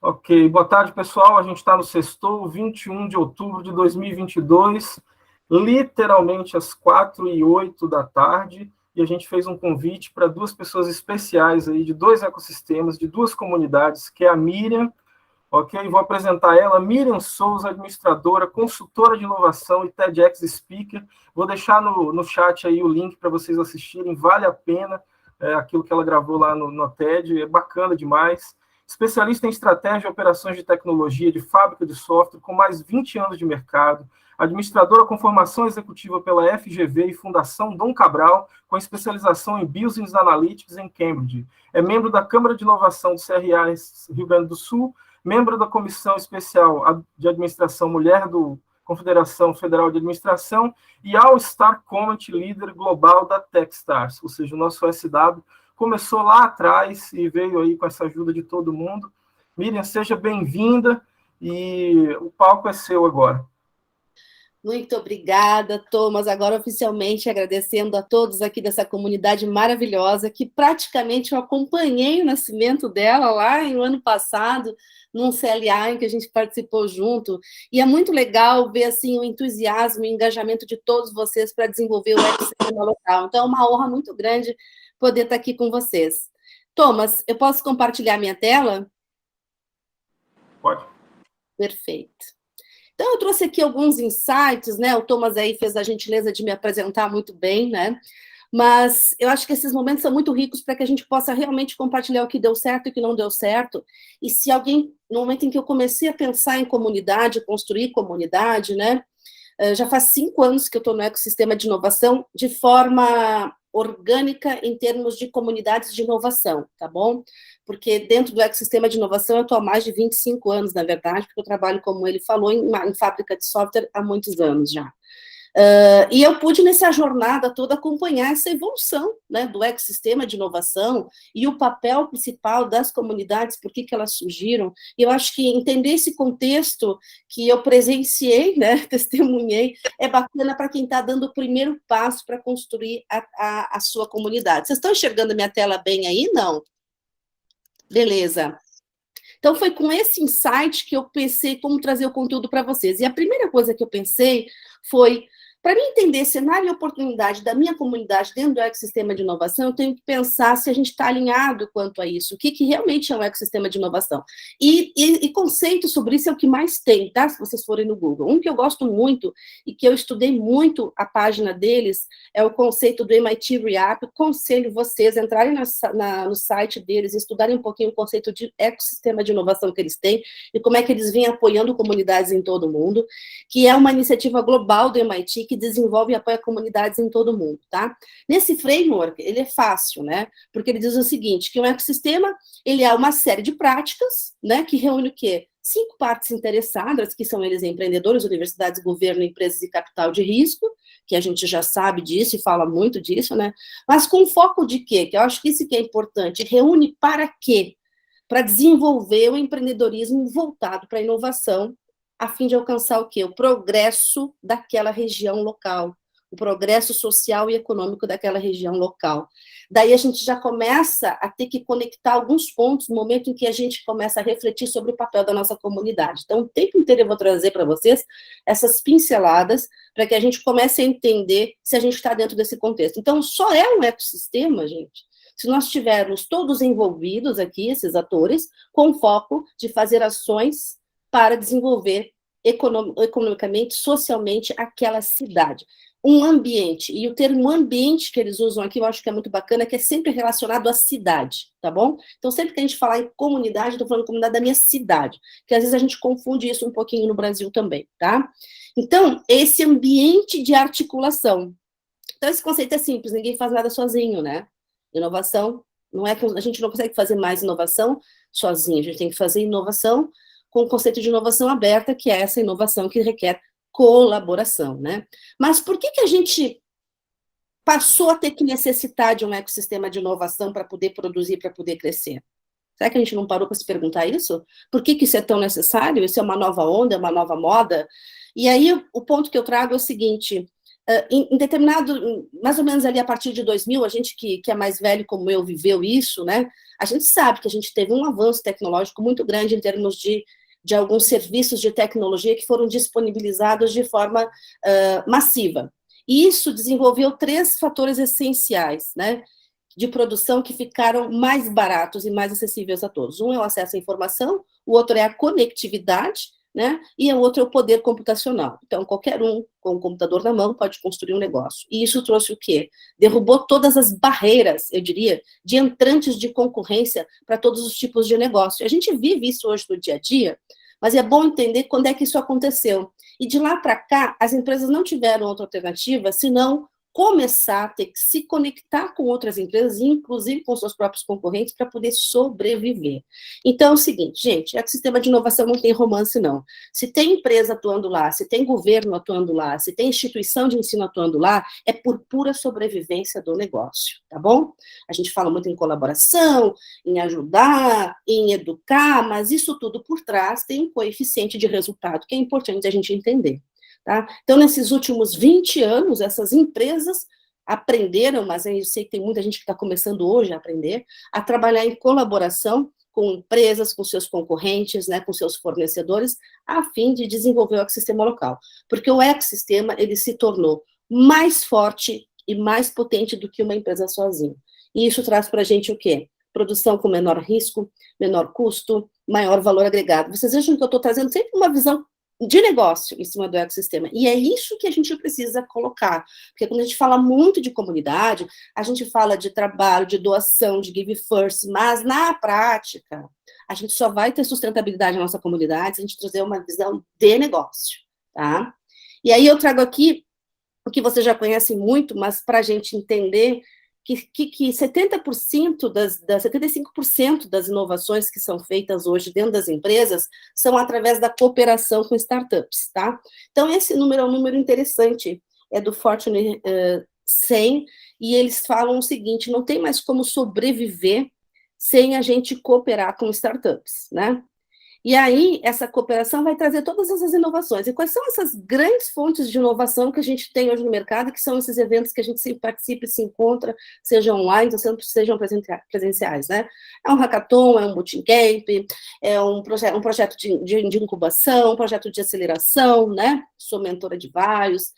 Ok, boa tarde, pessoal. A gente está no Sextou, 21 de outubro de 2022, literalmente às 4h08 da tarde, e a gente fez um convite para duas pessoas especiais aí, de dois ecossistemas, de duas comunidades, que é a Miriam, ok? Vou apresentar ela, Miriam Souza, administradora, consultora de inovação e TEDx Speaker. Vou deixar no chat aí o link para vocês assistirem, vale a pena aquilo que ela gravou lá no TED, é bacana demais. Especialista em estratégia e operações de tecnologia de fábrica de software, com mais 20 anos de mercado, administradora com formação executiva pela FGV e Fundação Dom Cabral, com especialização em Business Analytics em Cambridge. É membro da Câmara de Inovação do CRA Rio Grande do Sul, membro da Comissão Especial de Administração Mulher do Confederação Federal de Administração e All-Star Comment Leader Global da Techstars, ou seja, o nosso SW começou lá atrás e veio aí com essa ajuda de todo mundo. Miriam, seja bem-vinda e o palco é seu agora. Muito obrigada, Thomas. Agora, oficialmente, agradecendo a todos aqui dessa comunidade maravilhosa, que praticamente eu acompanhei o nascimento dela lá no ano passado, num CLA em que a gente participou junto. E é muito legal ver assim, o entusiasmo e o engajamento de todos vocês para desenvolver o ecossistema local. Então, é uma honra muito grande poder estar aqui com vocês. Thomas, eu posso compartilhar minha tela? Pode. Perfeito. Então, eu trouxe aqui alguns insights, né? O Thomas aí fez a gentileza de me apresentar muito bem, né? Mas eu acho que esses momentos são muito ricos para que a gente possa realmente compartilhar o que deu certo e o que não deu certo. E se alguém, no momento em que eu comecei a pensar em comunidade, construir comunidade, né? Já faz 5 anos que eu estou no ecossistema de inovação de forma orgânica em termos de comunidades de inovação, tá bom? Porque dentro do ecossistema de inovação eu estou há mais de 25 anos, na verdade, porque eu trabalho, como ele falou, em fábrica de software há muitos anos já. E eu pude, nessa jornada toda, acompanhar essa evolução, né, do ecossistema de inovação e o papel principal das comunidades, por que elas surgiram. E eu acho que entender esse contexto que eu presenciei, né, testemunhei, é bacana para quem está dando o primeiro passo para construir a sua comunidade. Vocês estão enxergando a minha tela bem aí? Não? Beleza. Então, foi com esse insight que eu pensei como trazer o conteúdo para vocês. E a primeira coisa que eu pensei foi, para mim entender cenário e oportunidade da minha comunidade dentro do ecossistema de inovação, eu tenho que pensar se a gente está alinhado quanto a isso, o que realmente é um ecossistema de inovação. E conceitos sobre isso é o que mais tem, tá? Se vocês forem no Google. Um que eu gosto muito e que eu estudei muito a página deles é o conceito do MIT ReApp. Aconselho vocês a entrarem no site deles e estudarem um pouquinho o conceito de ecossistema de inovação que eles têm e como é que eles vêm apoiando comunidades em todo o mundo, que é uma iniciativa global do MIT que desenvolve e apoia comunidades em todo o mundo, tá? Nesse framework, ele é fácil, né? Porque ele diz o seguinte, que um ecossistema, ele é uma série de práticas, né, que reúne o quê? 5 partes interessadas, que são eles empreendedores, universidades, governo, empresas e capital de risco, que a gente já sabe disso e fala muito disso, né? Mas com foco de quê? Que eu acho que isso que é importante. Reúne para quê? Para desenvolver o empreendedorismo voltado para a inovação, a fim de alcançar o quê? O progresso daquela região local, o progresso social e econômico daquela região local. Daí a gente já começa a ter que conectar alguns pontos no momento em que a gente começa a refletir sobre o papel da nossa comunidade. Então, o tempo inteiro eu vou trazer para vocês essas pinceladas para que a gente comece a entender se a gente está dentro desse contexto. Então, só é um ecossistema, gente, se nós tivermos todos envolvidos aqui, esses atores, com foco de fazer ações para desenvolver economicamente, socialmente, aquela cidade. Um ambiente, e o termo ambiente que eles usam aqui, eu acho que é muito bacana, que é sempre relacionado à cidade, tá bom? Então, sempre que a gente falar em comunidade, eu estou falando comunidade da minha cidade, que às vezes a gente confunde isso um pouquinho no Brasil também, tá? Então, esse ambiente de articulação. Então, esse conceito é simples, ninguém faz nada sozinho, né? Inovação, não é, a gente não consegue fazer mais inovação sozinho, a gente tem que fazer inovação com o conceito de inovação aberta, que é essa inovação que requer colaboração, né? Mas por que a gente passou a ter que necessitar de um ecossistema de inovação para poder produzir, para poder crescer? Será que a gente não parou para se perguntar isso? Por que isso é tão necessário? Isso é uma nova onda, é uma nova moda? E aí, o ponto que eu trago é o seguinte, Em determinado, mais ou menos ali a partir de 2000, a gente que é mais velho como eu viveu isso, né? A gente sabe que a gente teve um avanço tecnológico muito grande em termos de alguns serviços de tecnologia que foram disponibilizados de forma massiva. E isso desenvolveu 3 fatores essenciais, né, de produção que ficaram mais baratos e mais acessíveis a todos. Um é o acesso à informação, o outro é a conectividade, né? E o outro é o poder computacional. Então, qualquer um com o computador na mão pode construir um negócio. E isso trouxe o quê? Derrubou todas as barreiras, eu diria, de entrantes de concorrência para todos os tipos de negócio. A gente vive isso hoje no dia a dia, mas é bom entender quando é que isso aconteceu. E de lá para cá, as empresas não tiveram outra alternativa senão começar a ter que se conectar com outras empresas, inclusive com seus próprios concorrentes, para poder sobreviver. Então, é o seguinte, gente, ecossistema de inovação não tem romance, não. Se tem empresa atuando lá, se tem governo atuando lá, se tem instituição de ensino atuando lá, é por pura sobrevivência do negócio, tá bom? A gente fala muito em colaboração, em ajudar, em educar, mas isso tudo por trás tem um coeficiente de resultado que é importante a gente entender. Tá? Então, nesses últimos 20 anos, essas empresas aprenderam, mas eu sei que tem muita gente que está começando hoje a aprender, a trabalhar em colaboração com empresas, com seus concorrentes, né, com seus fornecedores, a fim de desenvolver o ecossistema local. Porque o ecossistema, ele se tornou mais forte e mais potente do que uma empresa sozinha. E isso traz para a gente o quê? Produção com menor risco, menor custo, maior valor agregado. Vocês vejam que eu estou trazendo sempre uma visão de negócio em cima do ecossistema. E é isso que a gente precisa colocar. Porque quando a gente fala muito de comunidade, a gente fala de trabalho, de doação, de give first, mas na prática, a gente só vai ter sustentabilidade na nossa comunidade se a gente trazer uma visão de negócio, tá? E aí eu trago aqui o que você já conhece muito, mas para a gente entender que 70% 75% das inovações que são feitas hoje dentro das empresas são através da cooperação com startups, tá? Então, esse número é um número interessante, é do Fortune 100, e eles falam o seguinte, não tem mais como sobreviver sem a gente cooperar com startups, né? E aí, essa cooperação vai trazer todas essas inovações. E quais são essas grandes fontes de inovação que a gente tem hoje no mercado, que são esses eventos que a gente se participa e se encontra, seja online ou sejam presenciais, né? É um hackathon, é um bootcamp, é um projeto de incubação, um projeto de aceleração, né? Sou mentora de vários,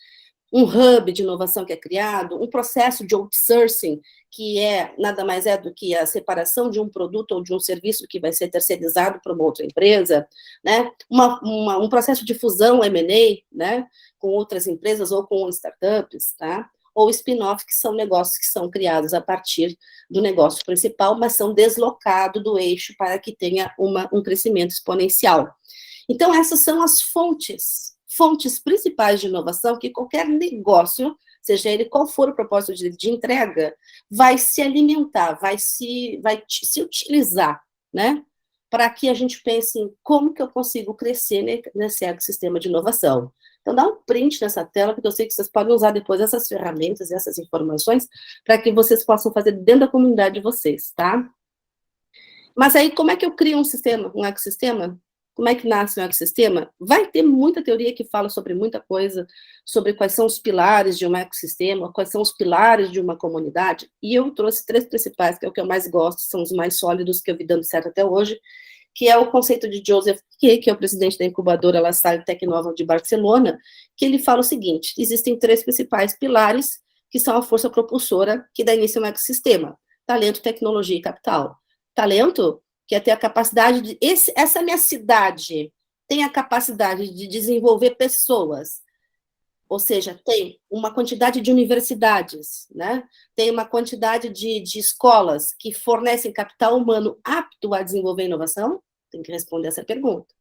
um hub de inovação que é criado, um processo de outsourcing, que nada mais é do que a separação de um produto ou de um serviço que vai ser terceirizado para uma outra empresa, né? Um processo de fusão M&A, né? Com outras empresas ou com startups, tá? Ou spin-off, que são negócios que são criados a partir do negócio principal, mas são deslocados do eixo para que tenha um crescimento exponencial. Então, essas são as fontes principais de inovação que qualquer negócio, seja ele qual for o propósito de entrega, vai se alimentar, vai se utilizar, né? Para que a gente pense em como que eu consigo crescer nesse ecossistema de inovação. Então, dá um print nessa tela, porque eu sei que vocês podem usar depois essas ferramentas, essas informações, para que vocês possam fazer dentro da comunidade de vocês, tá? Mas aí, como é que eu crio um ecossistema? Como é que nasce um ecossistema? Vai ter muita teoria que fala sobre muita coisa, sobre quais são os pilares de um ecossistema, quais são os pilares de uma comunidade, e eu trouxe 3 principais, que é o que eu mais gosto, são os mais sólidos que eu vi dando certo até hoje, que é o conceito de Joseph Piquet, que é o presidente da incubadora La Salle Tecnova de Barcelona, que ele fala o seguinte, existem 3 principais pilares, que são a força propulsora que dá início a um ecossistema, talento, tecnologia e capital. Talento, que é ter a capacidade de... essa minha cidade tem a capacidade de desenvolver pessoas, ou seja, tem uma quantidade de universidades, né? Tem uma quantidade de escolas que fornecem capital humano apto a desenvolver inovação? Tem que responder essa pergunta.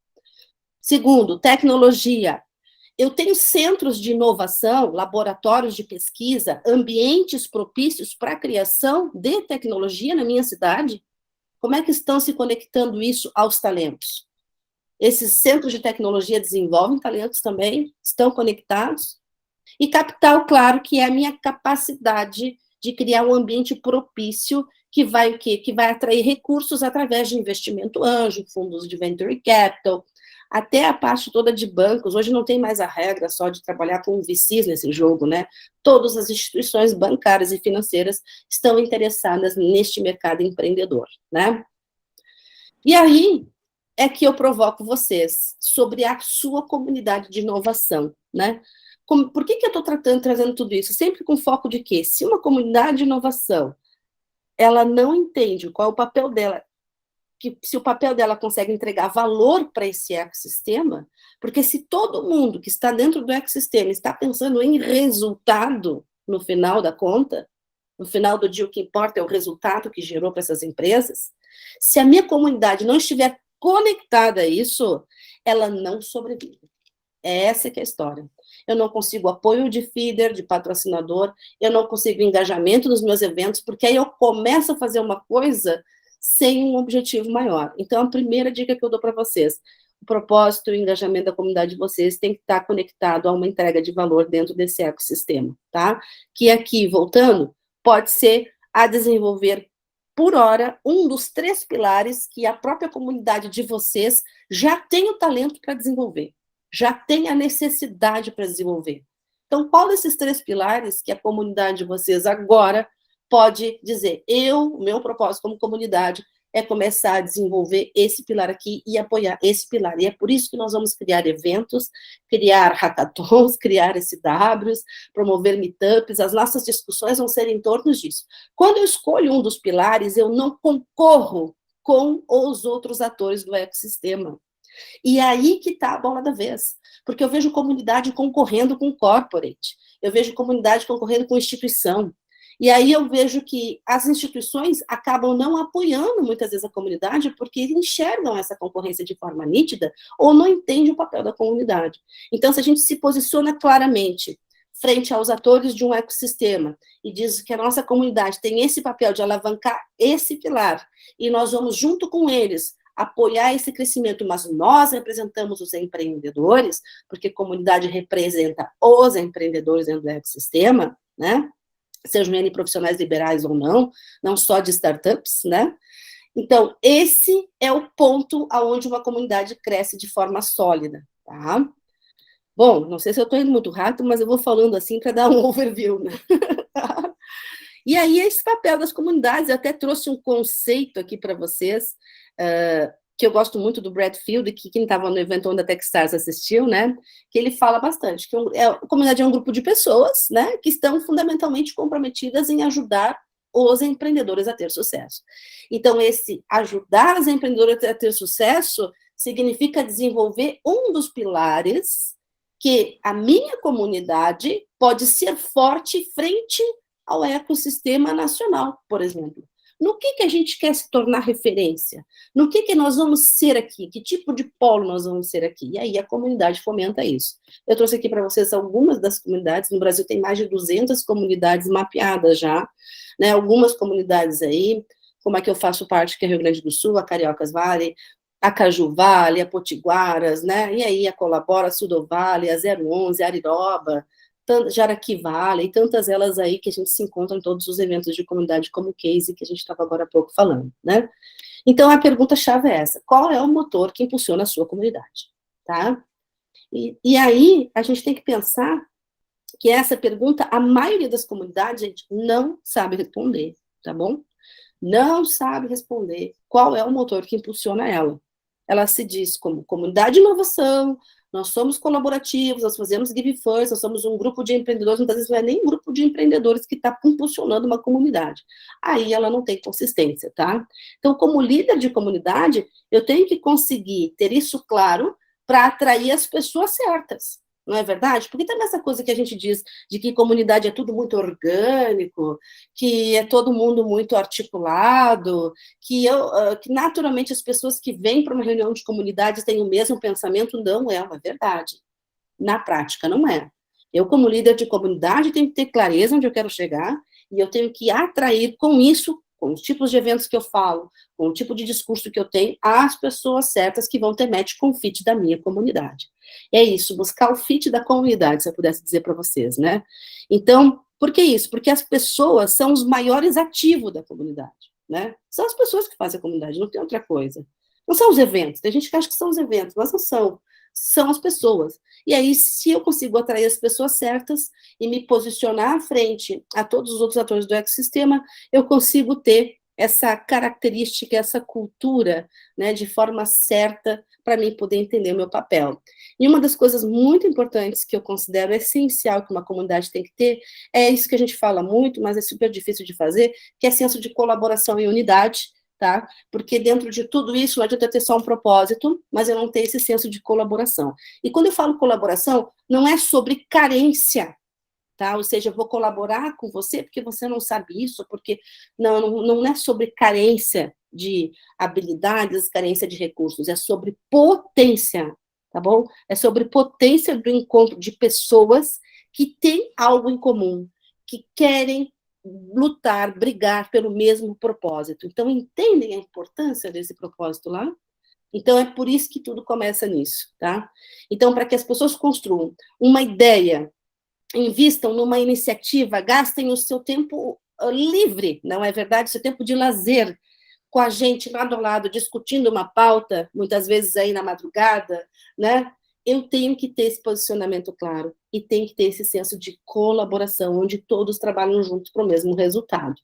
Segundo, tecnologia. Eu tenho centros de inovação, laboratórios de pesquisa, ambientes propícios para a criação de tecnologia na minha cidade? Como é que estão se conectando isso aos talentos? Esses centros de tecnologia desenvolvem talentos também? Estão conectados? E capital, claro, que é a minha capacidade de criar um ambiente propício que vai o quê? Que vai atrair recursos através de investimento anjo, fundos de venture capital, até a parte toda de bancos. Hoje não tem mais a regra só de trabalhar com VCs nesse jogo, né? Todas as instituições bancárias e financeiras estão interessadas neste mercado empreendedor, né? E aí é que eu provoco vocês sobre a sua comunidade de inovação, né? Por que eu estou trazendo tudo isso? Sempre com foco de que, se uma comunidade de inovação, ela não entende qual é o papel dela, se o papel dela consegue entregar valor para esse ecossistema, porque se todo mundo que está dentro do ecossistema está pensando em resultado no final da conta, no final do dia o que importa é o resultado que gerou para essas empresas, se a minha comunidade não estiver conectada a isso, ela não sobrevive. Essa que é a história. Eu não consigo apoio de feeder, de patrocinador, eu não consigo engajamento nos meus eventos, porque aí eu começo a fazer uma coisa sem um objetivo maior. Então, a primeira dica que eu dou para vocês, o propósito e o engajamento da comunidade de vocês tem que estar conectado a uma entrega de valor dentro desse ecossistema, tá? Que aqui, voltando, pode ser a desenvolver por hora, um dos 3 pilares que a própria comunidade de vocês já tem o talento para desenvolver, já tem a necessidade para desenvolver. Então, qual desses 3 pilares que a comunidade de vocês agora pode dizer, o meu propósito como comunidade é começar a desenvolver esse pilar aqui e apoiar esse pilar. E é por isso que nós vamos criar eventos, criar hackathons, criar SWs, promover meetups, as nossas discussões vão ser em torno disso. Quando eu escolho um dos pilares, eu não concorro com os outros atores do ecossistema. E aí que está a bola da vez, porque eu vejo comunidade concorrendo com corporate, eu vejo comunidade concorrendo com instituição, e aí eu vejo que as instituições acabam não apoiando muitas vezes a comunidade porque enxergam essa concorrência de forma nítida ou não entendem o papel da comunidade. Então, se a gente se posiciona claramente frente aos atores de um ecossistema e diz que a nossa comunidade tem esse papel de alavancar esse pilar e nós vamos junto com eles apoiar esse crescimento, mas nós representamos os empreendedores, porque a comunidade representa os empreendedores dentro do ecossistema, né? Sejam eles profissionais liberais ou não, não só de startups, né? Então, esse é o ponto aonde uma comunidade cresce de forma sólida, tá? Bom, não sei se eu estou indo muito rápido, mas eu vou falando assim para dar um overview, né? E aí, esse papel das comunidades, eu até trouxe um conceito aqui para vocês, que eu gosto muito do Brad Field, que quem estava no evento onde a Techstars assistiu, né, que ele fala bastante, que a comunidade é um grupo de pessoas, né, que estão fundamentalmente comprometidas em ajudar os empreendedores a ter sucesso. Então, esse ajudar os empreendedores a ter sucesso significa desenvolver um dos pilares que a minha comunidade pode ser forte frente ao ecossistema nacional, por exemplo. No que a gente quer se tornar referência? No que nós vamos ser aqui? Que tipo de polo nós vamos ser aqui? E aí a comunidade fomenta isso. Eu trouxe aqui para vocês algumas das comunidades. No Brasil tem mais de 200 comunidades mapeadas já, né? Algumas comunidades aí, como a que eu faço parte, que é Rio Grande do Sul, a Cariocas Vale, a Caju Vale, a Potiguaras, né? E aí a Colabora, a Sudovale, a 011, a Ariroba, Jaraqui Vale, e tantas elas aí que a gente se encontra em todos os eventos de comunidade, como o Case, que a gente estava agora há pouco falando, né? Então, a pergunta-chave é essa: qual é o motor que impulsiona a sua comunidade, tá? E aí, a gente tem que pensar que essa pergunta, a maioria das comunidades, gente, não sabe responder, tá bom? Não sabe responder qual é o motor que impulsiona ela. Ela se diz como comunidade de inovação, nós somos colaborativos, nós fazemos Give First, nós somos um grupo de empreendedores, muitas vezes não é nem um grupo de empreendedores que está impulsionando uma comunidade. Aí ela não tem consistência, tá? Então, como líder de comunidade, eu tenho que conseguir ter isso claro para atrair as pessoas certas. Não é verdade? Porque também essa coisa que a gente diz de que comunidade é tudo muito orgânico, que é todo mundo muito articulado, que naturalmente as pessoas que vêm para uma reunião de comunidade têm o mesmo pensamento, não é uma verdade. Na prática, não é. Eu, como líder de comunidade, tenho que ter clareza onde eu quero chegar e eu tenho que atrair com isso, com os tipos de eventos que eu falo, com o tipo de discurso que eu tenho, as pessoas certas que vão ter match com o fit da minha comunidade. É isso, buscar o fit da comunidade, se eu pudesse dizer para vocês, né? Então, por que isso? Porque as pessoas são os maiores ativos da comunidade, né? São as pessoas que fazem a comunidade, não tem outra coisa. Não são os eventos, tem gente que acha que são os eventos, mas não são. são as pessoas. E aí, se eu consigo atrair as pessoas certas e me posicionar à frente a todos os outros atores do ecossistema, eu consigo ter essa característica, essa cultura, né, de forma certa, para mim poder entender o meu papel. E uma das coisas muito importantes que eu considero essencial que uma comunidade tem que ter, é isso que a gente fala muito, mas é super difícil de fazer, que é senso de colaboração e unidade, tá? Porque dentro de tudo isso, não adianta ter só um propósito, mas eu não tenho esse senso de colaboração. E quando eu falo colaboração, não é sobre carência, tá? Ou seja, eu vou colaborar com você porque você não sabe isso, porque não é sobre carência de habilidades, carência de recursos, é sobre potência, tá bom? É sobre potência do encontro de pessoas que têm algo em comum, que querem lutar, brigar pelo mesmo propósito. Então, entendem a importância desse propósito lá? Então, é por isso que tudo começa nisso, tá? Então, para que as pessoas construam uma ideia, invistam numa iniciativa, gastem o seu tempo livre, não é verdade? Seu tempo de lazer com a gente lado a lado, discutindo uma pauta, muitas vezes aí na madrugada, né? Eu tenho que ter esse posicionamento claro e tem que ter esse senso de colaboração, onde todos trabalham juntos para o mesmo resultado.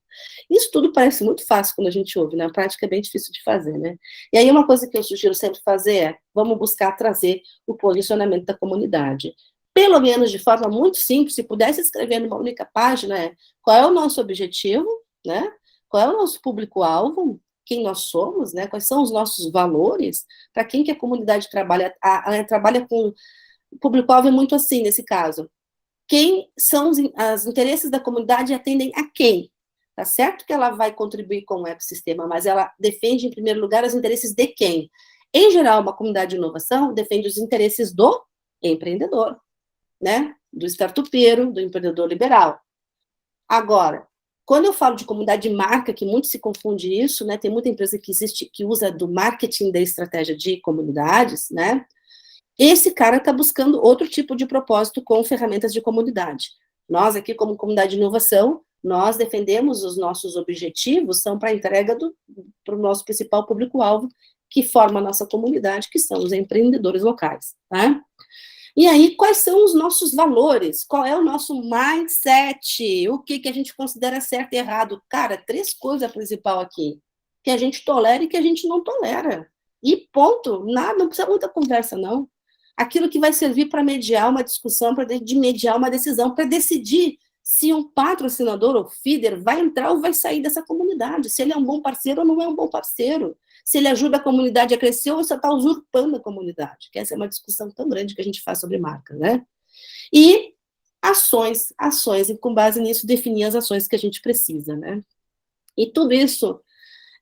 Isso tudo parece muito fácil quando a gente ouve, na prática é bem difícil de fazer, né? E aí uma coisa que eu sugiro sempre fazer é, vamos buscar trazer o posicionamento da comunidade. Pelo menos de forma muito simples, se pudesse escrever numa única página, qual é o nosso objetivo, né? Qual é o nosso público-alvo, quem nós somos, né? Quais são os nossos valores, para quem que a comunidade trabalha, trabalha com o público-alvo é muito assim, nesse caso. Quem são os interesses da comunidade atendem a quem? Tá certo que ela vai contribuir com o ecossistema, mas ela defende, em primeiro lugar, os interesses de quem? Em geral, uma comunidade de inovação defende os interesses do empreendedor, né? Do startupeiro, do empreendedor liberal. Agora, quando eu falo de comunidade de marca, que muito se confunde isso, né? Tem muita empresa que existe que usa do marketing da estratégia de comunidades, né? Esse cara está buscando outro tipo de propósito com ferramentas de comunidade. Nós aqui, como comunidade de inovação, nós defendemos os nossos objetivos, são para a entrega para o nosso principal público-alvo, que forma a nossa comunidade, que são os empreendedores locais, tá? E aí, quais são os nossos valores? Qual é o nosso mindset? O que a gente considera certo e errado? Cara, 3 coisas principais aqui. Que a gente tolera e que a gente não tolera. E ponto. Nada, não precisa muita conversa, não. Aquilo que vai servir para mediar uma discussão, para mediar uma decisão, para decidir se um patrocinador ou feeder vai entrar ou vai sair dessa comunidade, se ele é um bom parceiro ou não é um bom parceiro, se ele ajuda a comunidade a crescer ou se está usurpando a comunidade, que essa é uma discussão tão grande que a gente faz sobre marca, né? E ações, e com base nisso definir as ações que a gente precisa, né? E tudo isso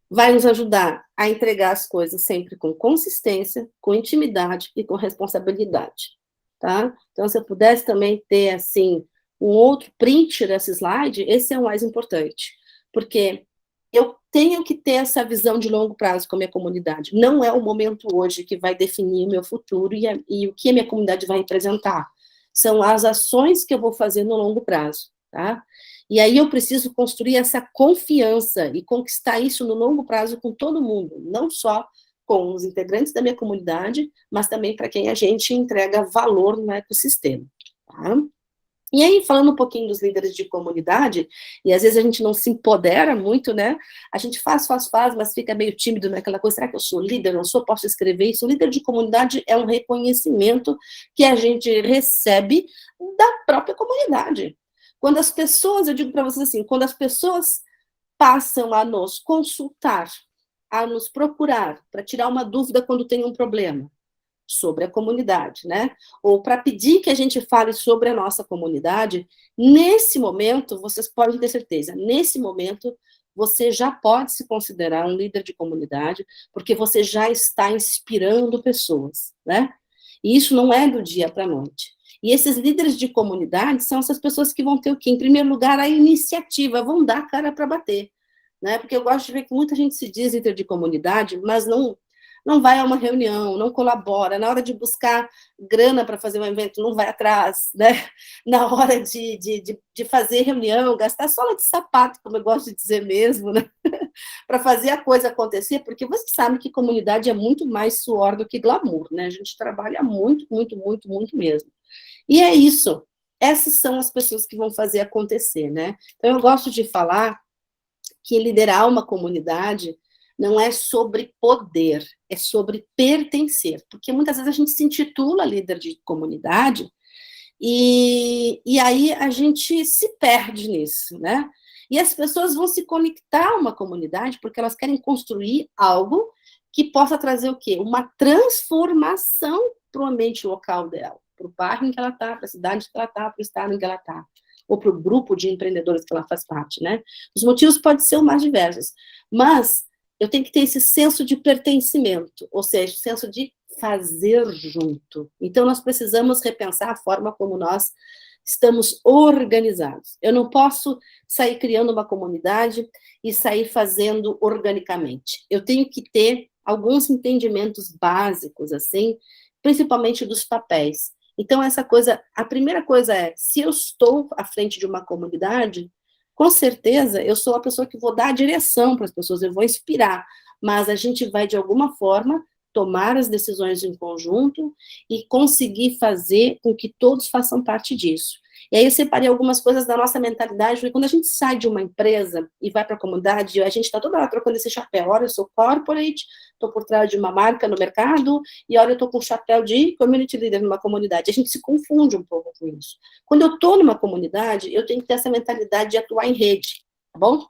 vai nos ajudar a entregar as coisas sempre com consistência, com intimidade e com responsabilidade, tá? Então, se eu pudesse também ter, assim, um outro print desse slide, esse é o mais importante, porque eu tenho que ter essa visão de longo prazo com a minha comunidade. Não é o momento hoje que vai definir o meu futuro e o que a minha comunidade vai representar. São as ações que eu vou fazer no longo prazo, tá? E aí eu preciso construir essa confiança e conquistar isso no longo prazo com todo mundo, não só com os integrantes da minha comunidade, mas também para quem a gente entrega valor no ecossistema, tá? E aí, falando um pouquinho dos líderes de comunidade, e às vezes a gente não se empodera muito, né? A gente faz, mas fica meio tímido naquela coisa, será que eu sou líder? Não sou? Posso escrever isso? O líder de comunidade é um reconhecimento que a gente recebe da própria comunidade. Quando as pessoas, eu digo para vocês assim, quando as pessoas passam a nos consultar, a nos procurar, para tirar uma dúvida quando tem um problema, sobre a comunidade, né? Ou para pedir que a gente fale sobre a nossa comunidade, nesse momento, vocês podem ter certeza, nesse momento, você já pode se considerar um líder de comunidade, porque você já está inspirando pessoas, né? E isso não é do dia para a noite. E esses líderes de comunidade são essas pessoas que vão ter o quê? Em primeiro lugar, a iniciativa, vão dar cara para bater, né? Porque eu gosto de ver que muita gente se diz líder de comunidade, mas não não vai a uma reunião, não colabora, na hora de buscar grana para fazer um evento, não vai atrás, né? Na hora de fazer reunião, gastar sola de sapato, como eu gosto de dizer mesmo, né? Para fazer a coisa acontecer, porque você sabe que comunidade é muito mais suor do que glamour, né? A gente trabalha muito, muito, muito, muito mesmo. E é isso. Essas são as pessoas que vão fazer acontecer, né? Então, eu gosto de falar que liderar uma comunidade não é sobre poder, é sobre pertencer. Porque muitas vezes a gente se intitula líder de comunidade e aí a gente se perde nisso, né? E as pessoas vão se conectar a uma comunidade porque elas querem construir algo que possa trazer o quê? Uma transformação para o ambiente local dela, para o bairro em que ela está, para a cidade que ela está, para o estado em que ela está, ou para o grupo de empreendedores que ela faz parte, né? Os motivos podem ser os mais diversos, mas eu tenho que ter esse senso de pertencimento, ou seja, o senso de fazer junto. Então, nós precisamos repensar a forma como nós estamos organizados. Eu não posso sair criando uma comunidade e sair fazendo organicamente. Eu tenho que ter alguns entendimentos básicos, assim, principalmente dos papéis. Então, essa coisa, a primeira coisa é, se eu estou à frente de uma comunidade, com certeza eu sou a pessoa que vou dar a direção para as pessoas, eu vou inspirar, mas a gente vai, de alguma forma, tomar as decisões em conjunto e conseguir fazer com que todos façam parte disso. E aí eu separei algumas coisas da nossa mentalidade, porque quando a gente sai de uma empresa e vai para a comunidade, a gente está toda hora trocando esse chapéu. Olha, eu sou corporate, estou por trás de uma marca no mercado, e olha, eu estou com o chapéu de community leader numa comunidade. A gente se confunde um pouco com isso. Quando eu estou numa comunidade, eu tenho que ter essa mentalidade de atuar em rede, tá bom?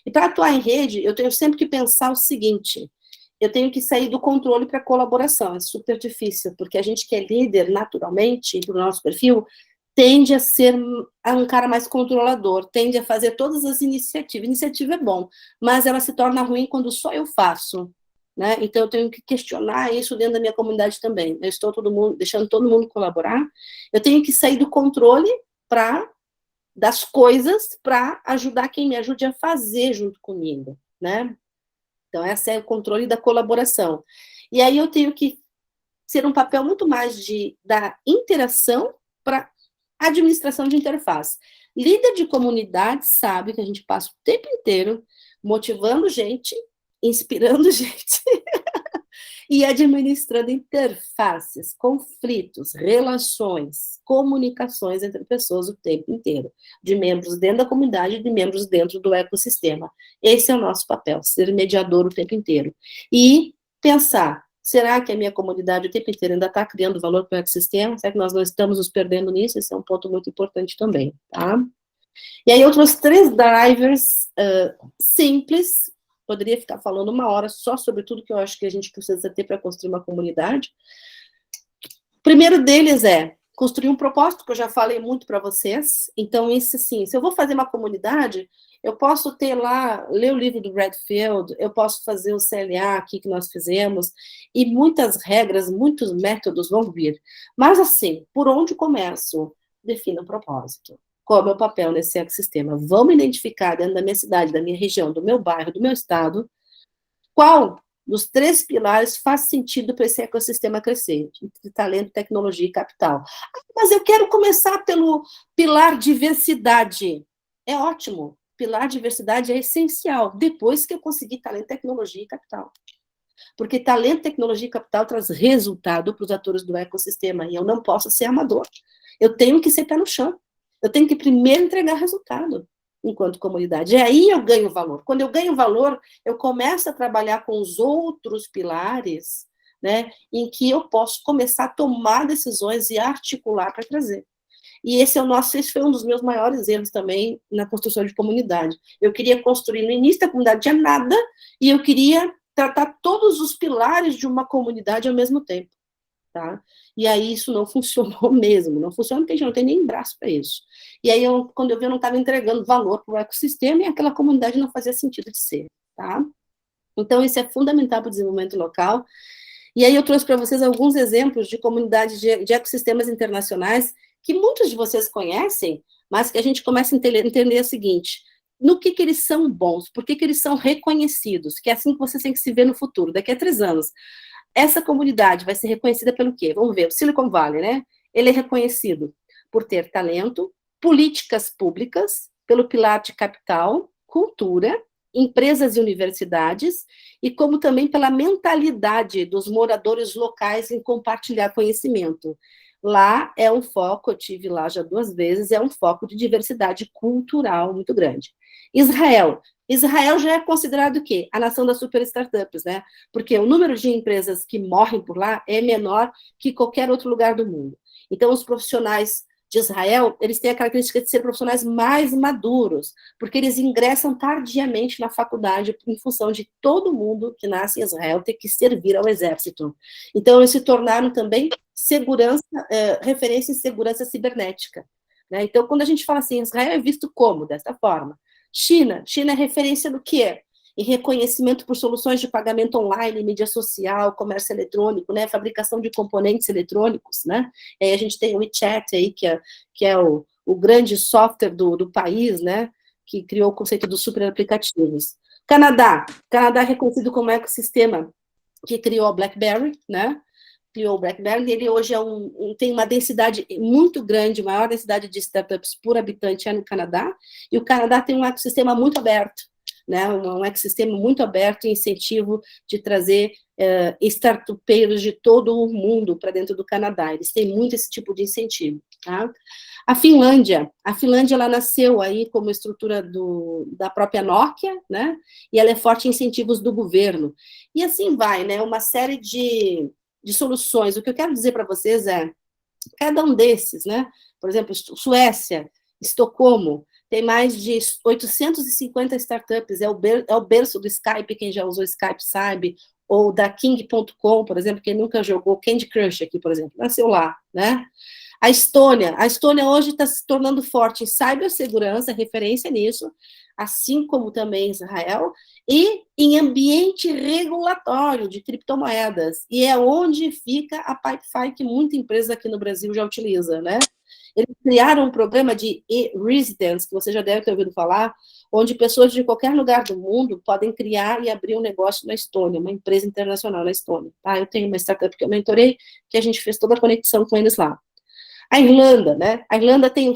E para atuar em rede, eu tenho sempre que pensar o seguinte: eu tenho que sair do controle para a colaboração. É super difícil, porque a gente que é líder, naturalmente, para o nosso perfil, tende a ser um cara mais controlador, tende a fazer todas as iniciativas. Iniciativa é bom, mas ela se torna ruim quando só eu faço, né? Então, eu tenho que questionar isso dentro da minha comunidade também. Eu estou deixando todo mundo colaborar. Eu tenho que sair do controle das coisas para ajudar quem me ajude a fazer junto comigo, né? Então, esse é o controle da colaboração. E aí eu tenho que ser um papel muito mais da interação para administração de interface. Líder de comunidade sabe que a gente passa o tempo inteiro motivando gente, inspirando gente e administrando interfaces, conflitos, relações, comunicações entre pessoas o tempo inteiro, de membros dentro da comunidade e de membros dentro do ecossistema. Esse é o nosso papel, ser mediador o tempo inteiro. E pensar, será que a minha comunidade o tempo inteiro ainda está criando valor para o ecossistema? Será que nós não estamos nos perdendo nisso? Esse é um ponto muito importante também, tá? E aí, outros 3 drivers simples. Poderia ficar falando uma hora só sobre tudo que eu acho que a gente precisa ter para construir uma comunidade. O primeiro deles é construir um propósito, que eu já falei muito para vocês. Então, isso assim, se eu vou fazer uma comunidade, eu posso ter lá, ler o livro do Redfield, eu posso fazer o CLA aqui que nós fizemos, e muitas regras, muitos métodos vão vir. Mas, assim, por onde começo? Defina um propósito. Qual é o meu papel nesse ecossistema? Vamos identificar dentro da minha cidade, da minha região, do meu bairro, do meu estado, qual dos 3 pilares faz sentido para esse ecossistema crescer, de talento, tecnologia e capital. Mas eu quero começar pelo pilar diversidade. É ótimo. Pilar diversidade é essencial, depois que eu conseguir talento, tecnologia e capital. Porque talento, tecnologia e capital traz resultado para os atores do ecossistema, e eu não posso ser amador. Eu tenho que ser pé no chão. Eu tenho que primeiro entregar resultado enquanto comunidade. E aí eu ganho valor. Quando eu ganho valor, eu começo a trabalhar com os outros pilares, né, em que eu posso começar a tomar decisões e articular para trazer. E esse foi um dos meus maiores erros também na construção de comunidade. Eu queria construir, no início da comunidade tinha nada, e eu queria tratar todos os pilares de uma comunidade ao mesmo tempo. Tá? E aí isso não funcionou mesmo, não funciona porque a gente não tem nem braço para isso. E aí, quando eu vi, eu não estava entregando valor para o ecossistema e aquela comunidade não fazia sentido de ser, tá? Então, isso é fundamental para o desenvolvimento local. E aí eu trouxe para vocês alguns exemplos de comunidades de ecossistemas internacionais que muitos de vocês conhecem, mas que a gente começa a entender o seguinte: no que eles são bons, por que eles são reconhecidos, que é assim que você tem que se ver no futuro, daqui a 3 anos. Essa comunidade vai ser reconhecida pelo quê? Vamos ver, o Silicon Valley, né? Ele é reconhecido por ter talento, políticas públicas, pelo pilar de capital, cultura, empresas e universidades, e como também pela mentalidade dos moradores locais em compartilhar conhecimento. Lá é um foco, eu tive lá já 2 vezes, é um foco de diversidade cultural muito grande. Israel. Israel já é considerado o quê? A nação das super startups, né? Porque o número de empresas que morrem por lá é menor que qualquer outro lugar do mundo. Então, os profissionais de Israel, eles têm a característica de ser profissionais mais maduros, porque eles ingressam tardiamente na faculdade em função de todo mundo que nasce em Israel ter que servir ao exército. Então, eles se tornaram também referência em segurança cibernética. Né? Então, quando a gente fala assim, Israel é visto como? Dessa forma. China é referência do quê? Em reconhecimento por soluções de pagamento online, mídia social, comércio eletrônico, né, fabricação de componentes eletrônicos, né, e aí a gente tem o WeChat aí, que é o grande software do país, né, que criou o conceito dos super aplicativos. Canadá é reconhecido como ecossistema que criou a BlackBerry, né, criou o BlackBerry, ele hoje tem uma densidade muito grande, maior densidade de startups por habitante é no Canadá, e o Canadá tem um ecossistema muito aberto, né, um ecossistema muito aberto e incentivo de trazer startupeiros de todo o mundo para dentro do Canadá. Eles têm muito esse tipo de incentivo. Tá? A Finlândia ela nasceu aí como estrutura da própria Nokia, né, e ela é forte em incentivos do governo. E assim vai, né, uma série de soluções. O que eu quero dizer para vocês é, cada um desses, né, por exemplo, Suécia, Estocolmo, tem mais de 850 startups, é o berço do Skype, quem já usou Skype sabe, ou da King.com, por exemplo, quem nunca jogou Candy Crush aqui, por exemplo, nasceu lá, né? A Estônia hoje está se tornando forte em cibersegurança, referência nisso, assim como também Israel, e em ambiente regulatório de criptomoedas, e é onde fica a Pipefy, que muita empresa aqui no Brasil já utiliza, né? Eles criaram um programa de e-residence, que você já deve ter ouvido falar, onde pessoas de qualquer lugar do mundo podem criar e abrir um negócio na Estônia, uma empresa internacional na Estônia. Tá? Eu tenho uma startup que eu mentorei, que a gente fez toda a conexão com eles lá. A Irlanda, né? A Irlanda tem um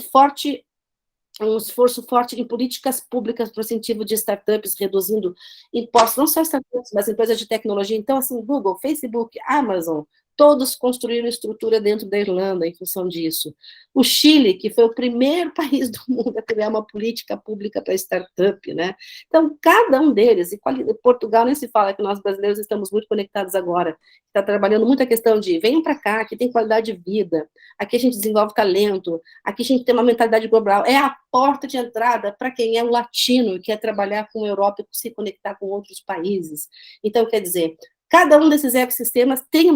esforço forte em políticas públicas para o incentivo de startups, reduzindo impostos, não só startups, mas empresas de tecnologia. Então, assim, Google, Facebook, Amazon, todos construíram estrutura dentro da Irlanda em função disso. O Chile, que foi o primeiro país do mundo a criar uma política pública para startup, né? Então, cada um deles, e Portugal nem se fala, que nós brasileiros estamos muito conectados agora, está trabalhando muito a questão de, venham para cá, aqui tem qualidade de vida, aqui a gente desenvolve talento, aqui a gente tem uma mentalidade global, é a porta de entrada para quem é um latino e quer trabalhar com a Europa e se conectar com outros países. Então, quer dizer, cada um desses ecossistemas tem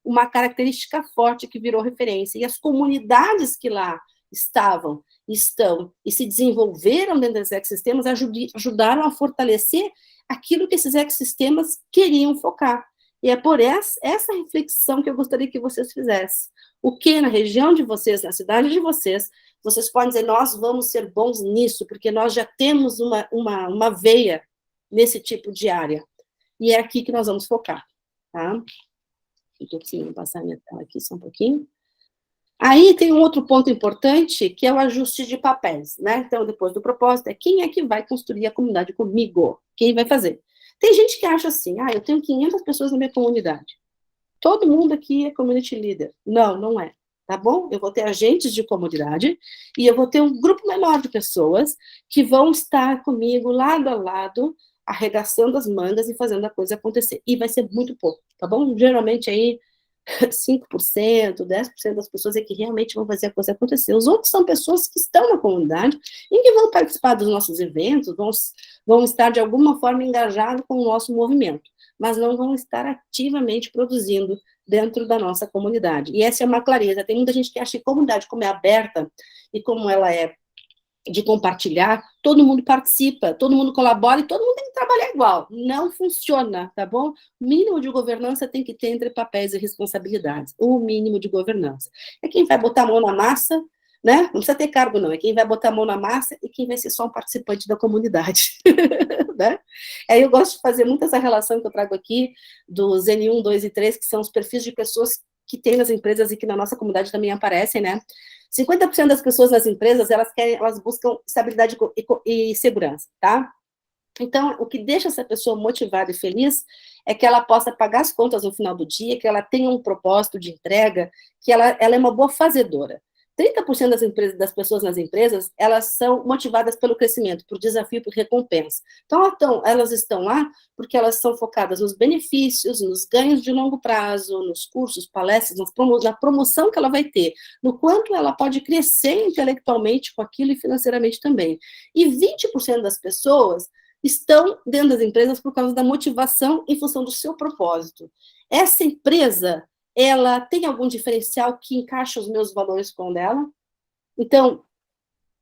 uma característica forte que virou referência, e as comunidades que lá estão e se desenvolveram dentro desses ecossistemas ajudaram a fortalecer aquilo que esses ecossistemas queriam focar. E é por essa reflexão que eu gostaria que vocês fizessem. O que na região de vocês, na cidade de vocês podem dizer, nós vamos ser bons nisso, porque nós já temos uma veia nesse tipo de área. E é aqui que nós vamos focar, tá? Vou passar minha tela aqui só um pouquinho. Aí tem um outro ponto importante, que é o ajuste de papéis, né? Então, depois do propósito, quem é que vai construir a comunidade comigo? Quem vai fazer? Tem gente que acha assim, eu tenho 500 pessoas na minha comunidade. Todo mundo aqui é community leader. Não, não é. Tá bom? Eu vou ter agentes de comunidade e eu vou ter um grupo menor de pessoas que vão estar comigo lado a lado, arregaçando as mangas e fazendo a coisa acontecer. E vai ser muito pouco, tá bom? Geralmente aí 5%, 10% das pessoas é que realmente vão fazer a coisa acontecer. Os outros são pessoas que estão na comunidade e que vão participar dos nossos eventos, vão estar de alguma forma engajados com o nosso movimento, mas não vão estar ativamente produzindo dentro da nossa comunidade. E essa é uma clareza. Tem muita gente que acha que a comunidade, como é aberta e como ela é de compartilhar, todo mundo participa, todo mundo colabora e todo mundo tem que trabalhar igual. Não funciona, tá bom? O mínimo de governança tem que ter entre papéis e responsabilidades. O mínimo de governança. É quem vai botar a mão na massa, né? Não precisa ter cargo, não. É quem vai botar a mão na massa e quem vai ser só um participante da comunidade, né? Aí eu gosto de fazer muito essa relação que eu trago aqui dos N1, 2 e 3, que são os perfis de pessoas que tem nas empresas e que na nossa comunidade também aparecem, né? 50% das pessoas nas empresas, elas buscam estabilidade e segurança, tá? Então, o que deixa essa pessoa motivada e feliz é que ela possa pagar as contas no final do dia, que ela tenha um propósito de entrega, que ela é uma boa fazedora. 30% das pessoas nas empresas, elas são motivadas pelo crescimento, por desafio, por recompensa. Então, elas estão lá porque elas são focadas nos benefícios, nos ganhos de longo prazo, nos cursos, palestras, na promoção que ela vai ter, no quanto ela pode crescer intelectualmente com aquilo e financeiramente também. E 20% das pessoas estão dentro das empresas por causa da motivação em função do seu propósito. Essa empresa, ela tem algum diferencial que encaixa os meus valores com o dela? Então,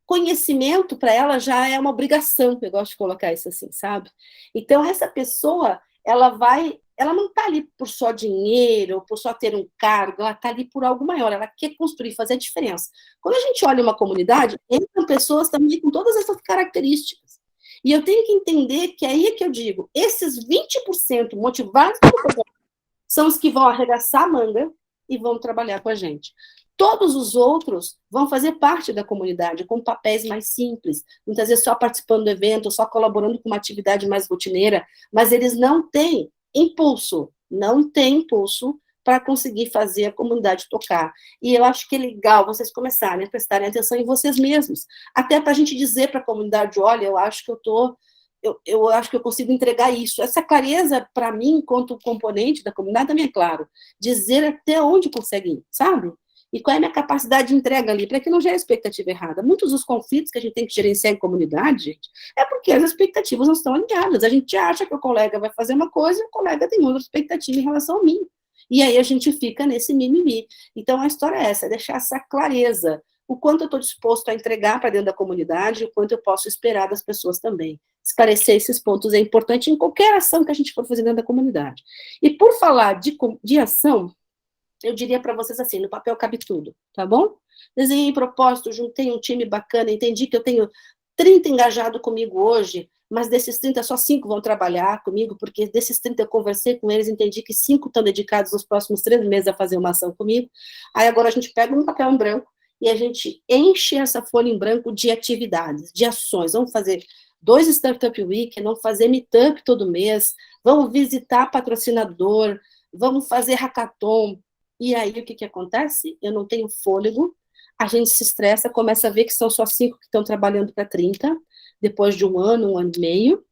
conhecimento para ela já é uma obrigação, eu gosto de colocar isso assim, sabe? Então, essa pessoa, ela não está ali por só dinheiro, por só ter um cargo, ela está ali por algo maior, ela quer construir, fazer a diferença. Quando a gente olha uma comunidade, entram pessoas também com todas essas características. E eu tenho que entender que aí é que eu digo, esses 20% motivados pelo propósito são os que vão arregaçar a manga e vão trabalhar com a gente. Todos os outros vão fazer parte da comunidade, com papéis mais simples, muitas vezes só participando do evento, só colaborando com uma atividade mais rotineira, mas eles não têm impulso para conseguir fazer a comunidade tocar. E eu acho que é legal vocês começarem a prestarem atenção em vocês mesmos, até para a gente dizer para a comunidade, olha, eu acho que eu acho que eu consigo entregar isso. Essa clareza, para mim, enquanto componente da comunidade, também é claro. Dizer até onde consegue ir, sabe? E qual é a minha capacidade de entrega ali, para que não gere expectativa errada. Muitos dos conflitos que a gente tem que gerenciar em comunidade, gente, é porque as expectativas não estão alinhadas. A gente acha que o colega vai fazer uma coisa e o colega tem outra expectativa em relação a mim. E aí a gente fica nesse mimimi. Então, a história é essa, é deixar essa clareza, o quanto eu estou disposto a entregar para dentro da comunidade, o quanto eu posso esperar das pessoas também. Esclarecer esses pontos é importante em qualquer ação que a gente for fazer dentro da comunidade. E por falar de ação, eu diria para vocês assim, no papel cabe tudo, tá bom? Desenhei propósito, juntei um time bacana, entendi que eu tenho 30 engajados comigo hoje, mas desses 30, só 5 vão trabalhar comigo, porque desses 30 eu conversei com eles, entendi que 5 estão dedicados nos próximos 3 meses a fazer uma ação comigo. Aí agora a gente pega um papel em branco e a gente enche essa folha em branco de atividades, de ações. Vamos fazer 2 Startup Week, vamos fazer meetup todo mês, vamos visitar patrocinador, vamos fazer hackathon. E aí o que acontece? Eu não tenho fôlego, a gente se estressa, começa a ver que são só 5 que estão trabalhando para 30, depois de um ano e meio,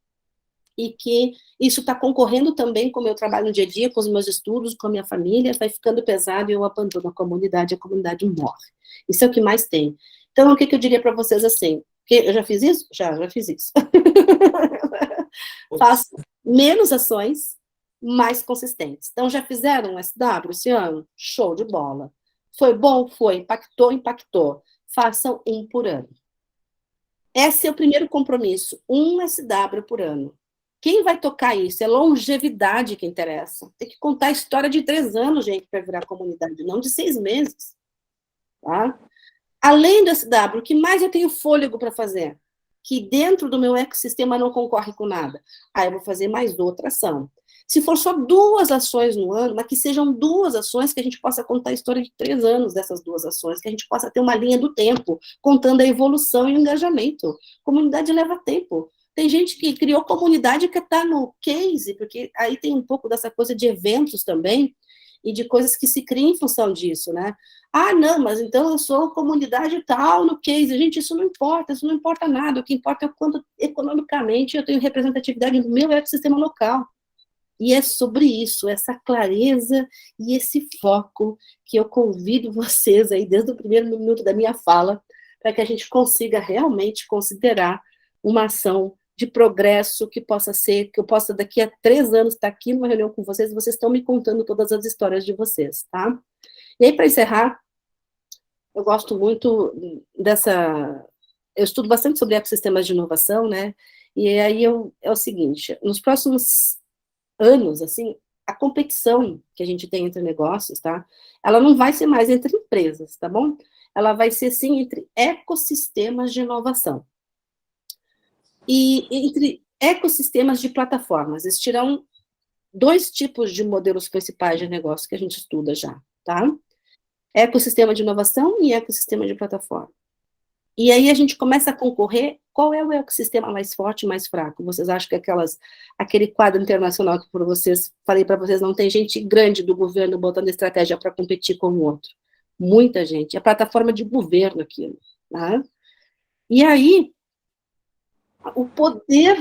e que isso está concorrendo também com o meu trabalho no dia a dia, com os meus estudos, com a minha família, vai ficando pesado e eu abandono a comunidade morre. Isso é o que mais tem. Então, o que eu diria para vocês assim? Que eu já fiz isso? Já fiz isso. Faço menos ações, mais consistentes. Então, já fizeram um SW esse ano? Show de bola. Foi bom? Foi. Impactou. Façam um por ano. Esse é o primeiro compromisso, um SW por ano. Quem vai tocar isso? É longevidade que interessa. Tem que contar a história de 3 anos, gente, para virar comunidade, não de 6 meses. Tá? Além do SW, o que mais eu tenho fôlego para fazer? Que dentro do meu ecossistema não concorre com nada. Aí eu vou fazer mais outra ação. Se for só 2 ações no ano, mas que sejam 2 ações que a gente possa contar a história de 3 anos dessas 2 ações, que a gente possa ter uma linha do tempo, contando a evolução e o engajamento. Comunidade leva tempo. Tem gente que criou comunidade que está no case, porque aí tem um pouco dessa coisa de eventos também, e de coisas que se criam em função disso, né? Ah, não, mas então eu sou comunidade tal no case. Gente, isso não importa nada. O que importa é o quanto economicamente eu tenho representatividade no meu ecossistema local. E é sobre isso, essa clareza e esse foco que eu convido vocês aí desde o primeiro minuto da minha fala, para que a gente consiga realmente considerar uma ação de progresso que eu possa daqui a 3 anos estar aqui numa reunião com vocês, e vocês estão me contando todas as histórias de vocês, tá? E aí, para encerrar, eu gosto muito eu estudo bastante sobre ecossistemas de inovação, né? E aí é o seguinte, nos próximos anos, assim, a competição que a gente tem entre negócios, tá? Ela não vai ser mais entre empresas, tá bom? ela vai ser, sim, entre ecossistemas de inovação. E entre ecossistemas de plataformas. Existirão 2 tipos de modelos principais de negócio que a gente estuda já, tá? Ecossistema de inovação e ecossistema de plataforma. E aí a gente começa a concorrer, qual é o ecossistema mais forte e mais fraco? Vocês acham que aquele quadro internacional que falei para vocês, não tem gente grande do governo botando estratégia para competir com o outro? Muita gente, é plataforma de governo aquilo, tá? E aí, o poder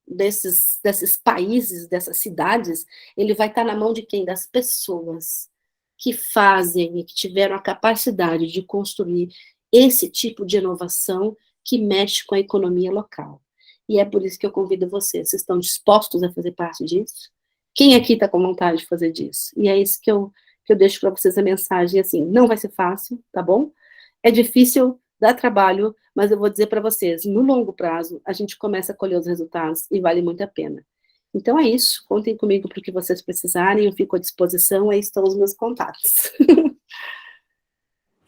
desses países, dessas cidades, ele vai estar na mão de quem? Das pessoas que fazem e que tiveram a capacidade de construir esse tipo de inovação que mexe com a economia local. E é por isso que eu convido vocês. Vocês estão dispostos a fazer parte disso? Quem aqui está com vontade de fazer disso? E é isso que eu deixo para vocês a mensagem, assim, não vai ser fácil, tá bom? É difícil, dá trabalho, mas eu vou dizer para vocês, no longo prazo, a gente começa a colher os resultados e vale muito a pena. Então é isso, contem comigo para o que vocês precisarem, eu fico à disposição, aí estão os meus contatos.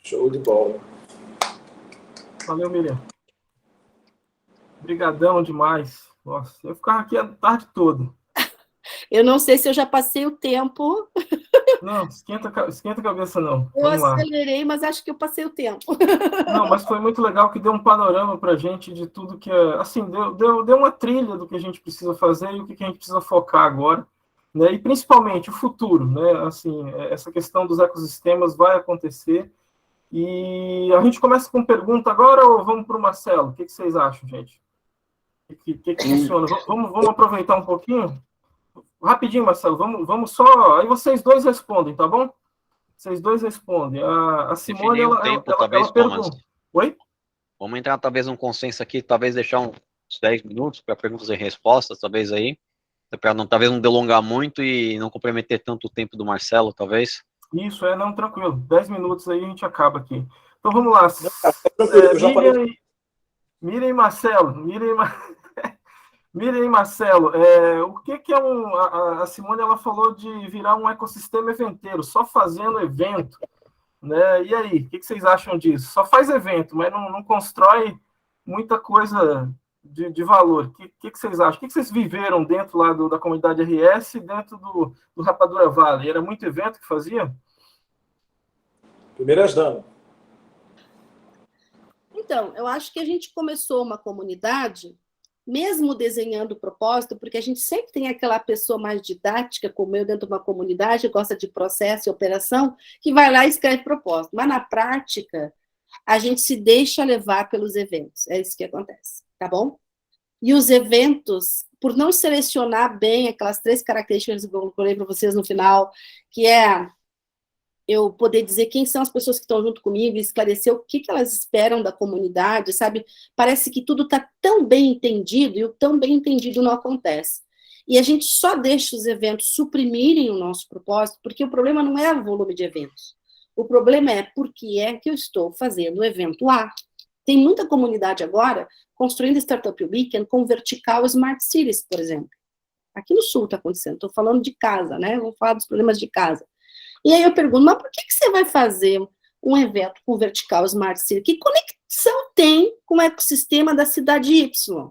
Show de bola. Valeu, Miriam. Obrigadão demais. Nossa, eu ficava aqui a tarde toda. Eu não sei se eu já passei o tempo. Não, esquenta a cabeça, não. Eu Vamos lá. acelerei, mas acho que eu passei o tempo. Não, mas foi muito legal que deu um panorama para a gente de tudo que é. Assim, deu uma trilha do que a gente precisa fazer e o que a gente precisa focar agora. Né? E principalmente o futuro. Né? Assim, essa questão dos ecossistemas vai acontecer. E a gente começa com pergunta agora ou vamos para o Marcelo? O que vocês acham, gente? O que funciona? Vamos aproveitar um pouquinho? Rapidinho, Marcelo, vamos só. Aí vocês dois respondem, tá bom? Vocês dois respondem. A Simone, ela pergunta. Oi? Vamos entrar, talvez, num consenso aqui, talvez deixar uns 10 minutos para perguntas e respostas, talvez aí. Para talvez não delongar muito e não comprometer tanto o tempo do Marcelo, talvez. Isso, não, tranquilo. 10 minutos aí a gente acaba aqui. Então vamos lá. Miriam e Marcelo. Miriam e Marcelo, o que é a Simone ela falou de virar um ecossistema eventeiro, só fazendo evento, né? E aí, o que vocês acham disso? Só faz evento, mas não constrói muita coisa de valor. O que vocês acham? O que vocês viveram dentro lá da comunidade RS, dentro do Rapadura Valley? Era muito evento que fazia? Primeiras damas. Então, eu acho que a gente começou uma comunidade mesmo desenhando o propósito, porque a gente sempre tem aquela pessoa mais didática, como eu, dentro de uma comunidade, que gosta de processo e operação, que vai lá e escreve propósito. Mas, na prática, a gente se deixa levar pelos eventos. É isso que acontece, tá bom? E os eventos, por não selecionar bem aquelas 3 características que eu falei para vocês no final, que é eu poder dizer quem são as pessoas que estão junto comigo e esclarecer o que elas esperam da comunidade, sabe? Parece que tudo está tão bem entendido e o tão bem entendido não acontece. E a gente só deixa os eventos suprimirem o nosso propósito, porque o problema não é o volume de eventos. O problema é por que é que eu estou fazendo o evento lá. Tem muita comunidade agora construindo Startup Weekend com vertical Smart Cities, por exemplo. Aqui no Sul está acontecendo. Estou falando de casa, né? Vou falar dos problemas de casa. E aí eu pergunto, mas por que você vai fazer um evento com vertical Smart City? Que conexão tem com o ecossistema da cidade Y?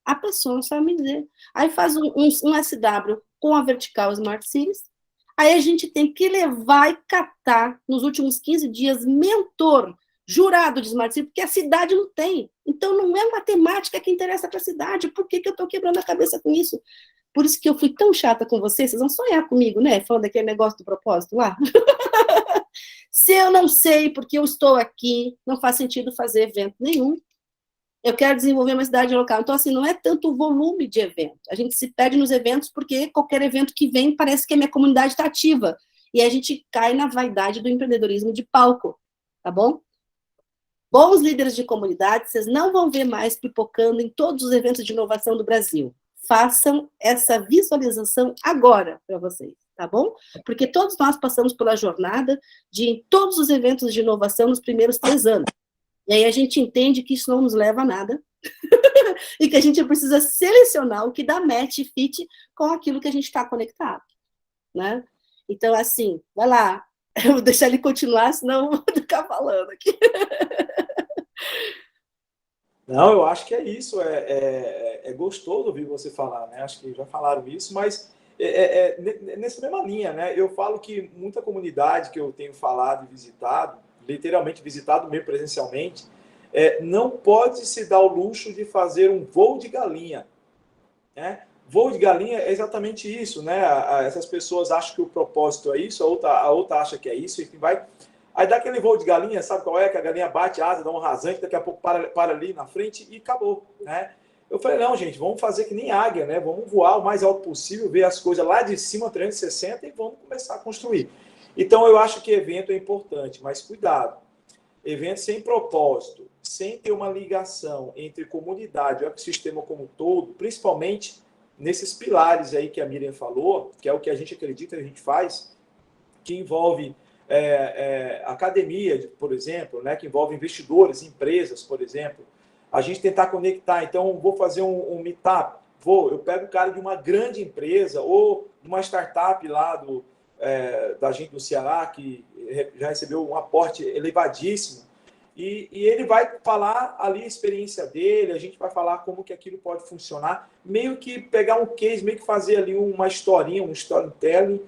A pessoa não sabe me dizer. Aí faz um SW com a vertical Smart Cities, aí a gente tem que levar e catar, nos últimos 15 dias, mentor, jurado de Smart City, porque a cidade não tem. Então não é matemática que interessa para a cidade. Por que eu estou quebrando a cabeça com isso? Por isso que eu fui tão chata com vocês vão sonhar comigo, né? Falando daquele negócio do propósito lá. Se eu não sei porque eu estou aqui, não faz sentido fazer evento nenhum. Eu quero desenvolver uma cidade local. Então, assim, não é tanto o volume de evento. A gente se perde nos eventos porque qualquer evento que vem parece que a minha comunidade está ativa. E a gente cai na vaidade do empreendedorismo de palco, tá bom? Bons líderes de comunidade, vocês não vão ver mais pipocando em todos os eventos de inovação do Brasil. Façam essa visualização agora para vocês, tá bom? Porque todos nós passamos pela jornada de em todos os eventos de inovação nos primeiros 3 anos. E aí a gente entende que isso não nos leva a nada e que a gente precisa selecionar o que dá match e fit com aquilo que a gente está conectado, né? Então, assim, vai lá. Eu vou deixar ele continuar, senão daqui ficar falando aqui. Não, eu acho que é isso, é gostoso ouvir você falar, né? Acho que já falaram isso, mas nessa mesma linha, né? Eu falo que muita comunidade que eu tenho falado e visitado, literalmente visitado mesmo presencialmente, não pode se dar o luxo de fazer um voo de galinha, né? Voo de galinha é exatamente isso, né? Essas pessoas acham que o propósito é isso, a outra acha que é isso, e vai... Aí dá aquele voo de galinha, sabe qual é? Que a galinha bate a asa, dá um rasante, daqui a pouco para ali na frente e acabou, né? Eu falei, não, gente, vamos fazer que nem águia, né? Vamos voar o mais alto possível, ver as coisas lá de cima, 360, e vamos começar a construir. Então, eu acho que evento é importante, mas cuidado. Evento sem propósito, sem ter uma ligação entre comunidade e o ecossistema como um todo, principalmente nesses pilares aí que a Miriam falou, que é o que a gente acredita, a gente faz, que envolve academia, por exemplo, né, que envolve investidores, empresas, por exemplo. A gente tentar conectar. Então, vou fazer um meetup. Eu pego o cara de uma grande empresa ou de uma startup lá da gente do Ceará, que já recebeu um aporte elevadíssimo, e ele vai falar ali a experiência dele, a gente vai falar como que aquilo pode funcionar, meio que pegar um case, meio que fazer ali uma historinha, um storytelling,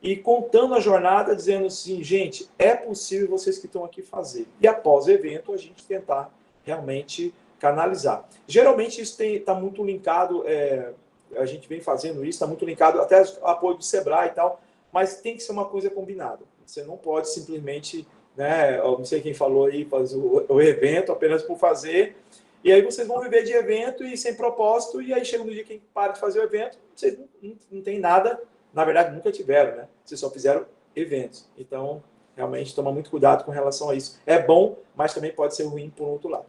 e contando a jornada, dizendo assim, gente, é possível vocês que estão aqui fazer. E após o evento, a gente tentar realmente canalizar. Geralmente isso está muito linkado, a gente vem fazendo isso, está muito linkado até ao apoio do Sebrae e tal, mas tem que ser uma coisa combinada. Você não pode simplesmente, né, eu não sei quem falou aí, fazer o evento apenas por fazer, e aí vocês vão viver de evento e sem propósito, e aí chega no dia que para de fazer o evento, vocês não tem nada. Na verdade, nunca tiveram, né? Vocês só fizeram eventos. Então, realmente, toma muito cuidado com relação a isso. É bom, mas também pode ser ruim por outro lado.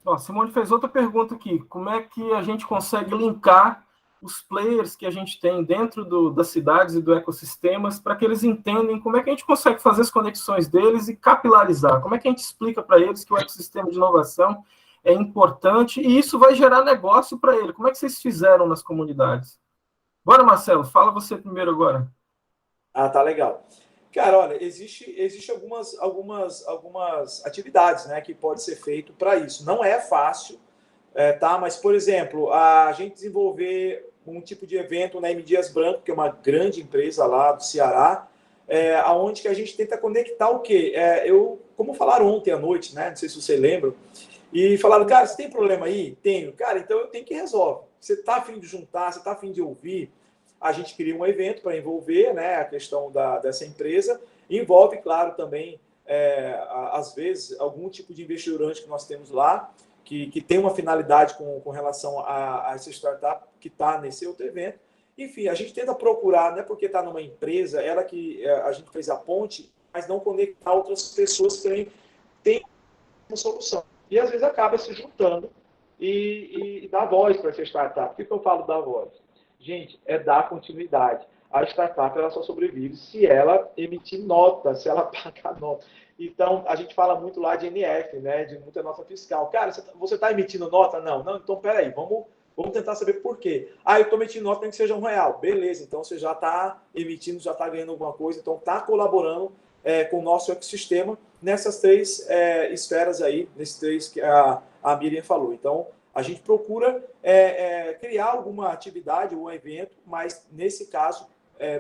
Ó, Simone fez outra pergunta aqui. Como é que a gente consegue linkar os players que a gente tem dentro das cidades e do ecossistemas para que eles entendam como é que a gente consegue fazer as conexões deles e capilarizar? Como é que a gente explica para eles que o ecossistema de inovação é importante e isso vai gerar negócio para ele? Como é que vocês fizeram nas comunidades? Bora, Marcelo, fala você primeiro agora. Ah, tá legal. Cara, olha, existe algumas atividades, né, que pode ser feito para isso. Não é fácil, tá? Mas, por exemplo, a gente desenvolver um tipo de evento na M. Dias Branco, que é uma grande empresa lá do Ceará, onde que a gente tenta conectar o quê? Como falaram ontem à noite, né? Não sei se você lembra, e falaram, cara, você tem problema aí? Tenho. Cara, então eu tenho que resolver. Você está a fim de juntar, você está a fim de ouvir? A gente cria um evento para envolver, né, a questão dessa empresa. Envolve, claro, também, às vezes, algum tipo de investidor que nós temos lá, que tem uma finalidade com relação a essa startup que está nesse outro evento. Enfim, a gente tenta procurar, não é porque está numa empresa, ela que a gente fez a ponte, mas não conectar outras pessoas que também têm uma solução. E às vezes acaba se juntando e dá voz para essa startup. Por que eu falo dar voz? Gente, é dar continuidade. A startup ela só sobrevive se ela emitir nota, se ela pagar nota. Então, a gente fala muito lá de NF, né, de muita nota fiscal. Cara, você está emitindo nota? Não, então peraí, vamos tentar saber por quê. Eu estou emitindo nota, tem que seja R$1. Beleza, então você já está emitindo, já está ganhando alguma coisa, então está colaborando com o nosso ecossistema nessas três esferas aí, nesses três que a Miriam falou. Então, a gente procura criar alguma atividade ou um evento, mas, nesse caso,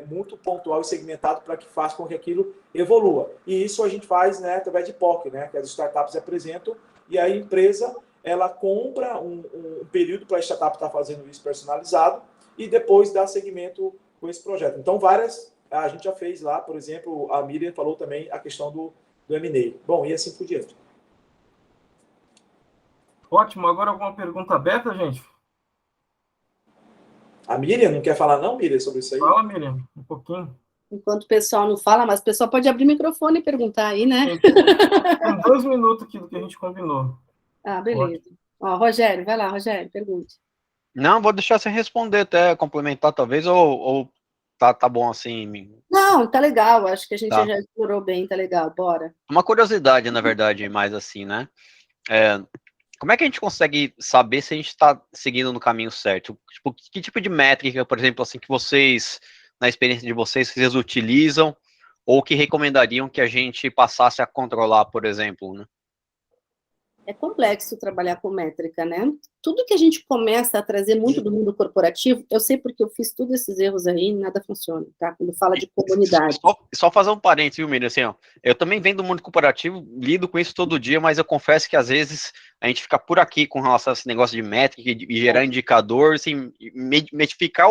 muito pontual e segmentado para que faça com que aquilo evolua. E isso a gente faz, né, através de POC, né, que as startups apresentam, e a empresa ela compra um período para a startup estar fazendo isso personalizado e depois dá seguimento com esse projeto. Então, várias a gente já fez lá, por exemplo, a Miriam falou também a questão do M&A. Bom, e assim por diante. Ótimo. Agora alguma pergunta aberta, gente? A Miriam não quer falar não, Miriam, sobre isso aí? Fala, Miriam, um pouquinho. Enquanto o pessoal não fala, mas o pessoal pode abrir o microfone e perguntar aí, né? Tem 2 minutos aqui do que a gente combinou. Ah, beleza. Ó, Rogério, vai lá, Rogério, pergunte. Não, vou deixar você responder até, complementar talvez, ou tá bom assim? Não, tá legal, acho que a gente Tá. já explorou bem, tá legal, bora. Uma curiosidade, na verdade, mais assim, né? Como é que a gente consegue saber se a gente está seguindo no caminho certo? Tipo, que tipo de métrica, por exemplo, assim, que vocês, na experiência de vocês utilizam? ou que recomendariam que a gente passasse a controlar, por exemplo, né? É complexo trabalhar com métrica, né? Tudo que a gente começa a trazer muito do mundo corporativo, eu sei porque eu fiz todos esses erros aí e nada funciona, tá? Quando fala de comunidade. Só fazer um parênteses, viu, Miriam? Assim, ó, eu também venho do mundo corporativo, lido com isso todo dia, mas eu confesso que às vezes a gente fica por aqui com relação a esse negócio de métrica e gerar indicador, assim, metrificar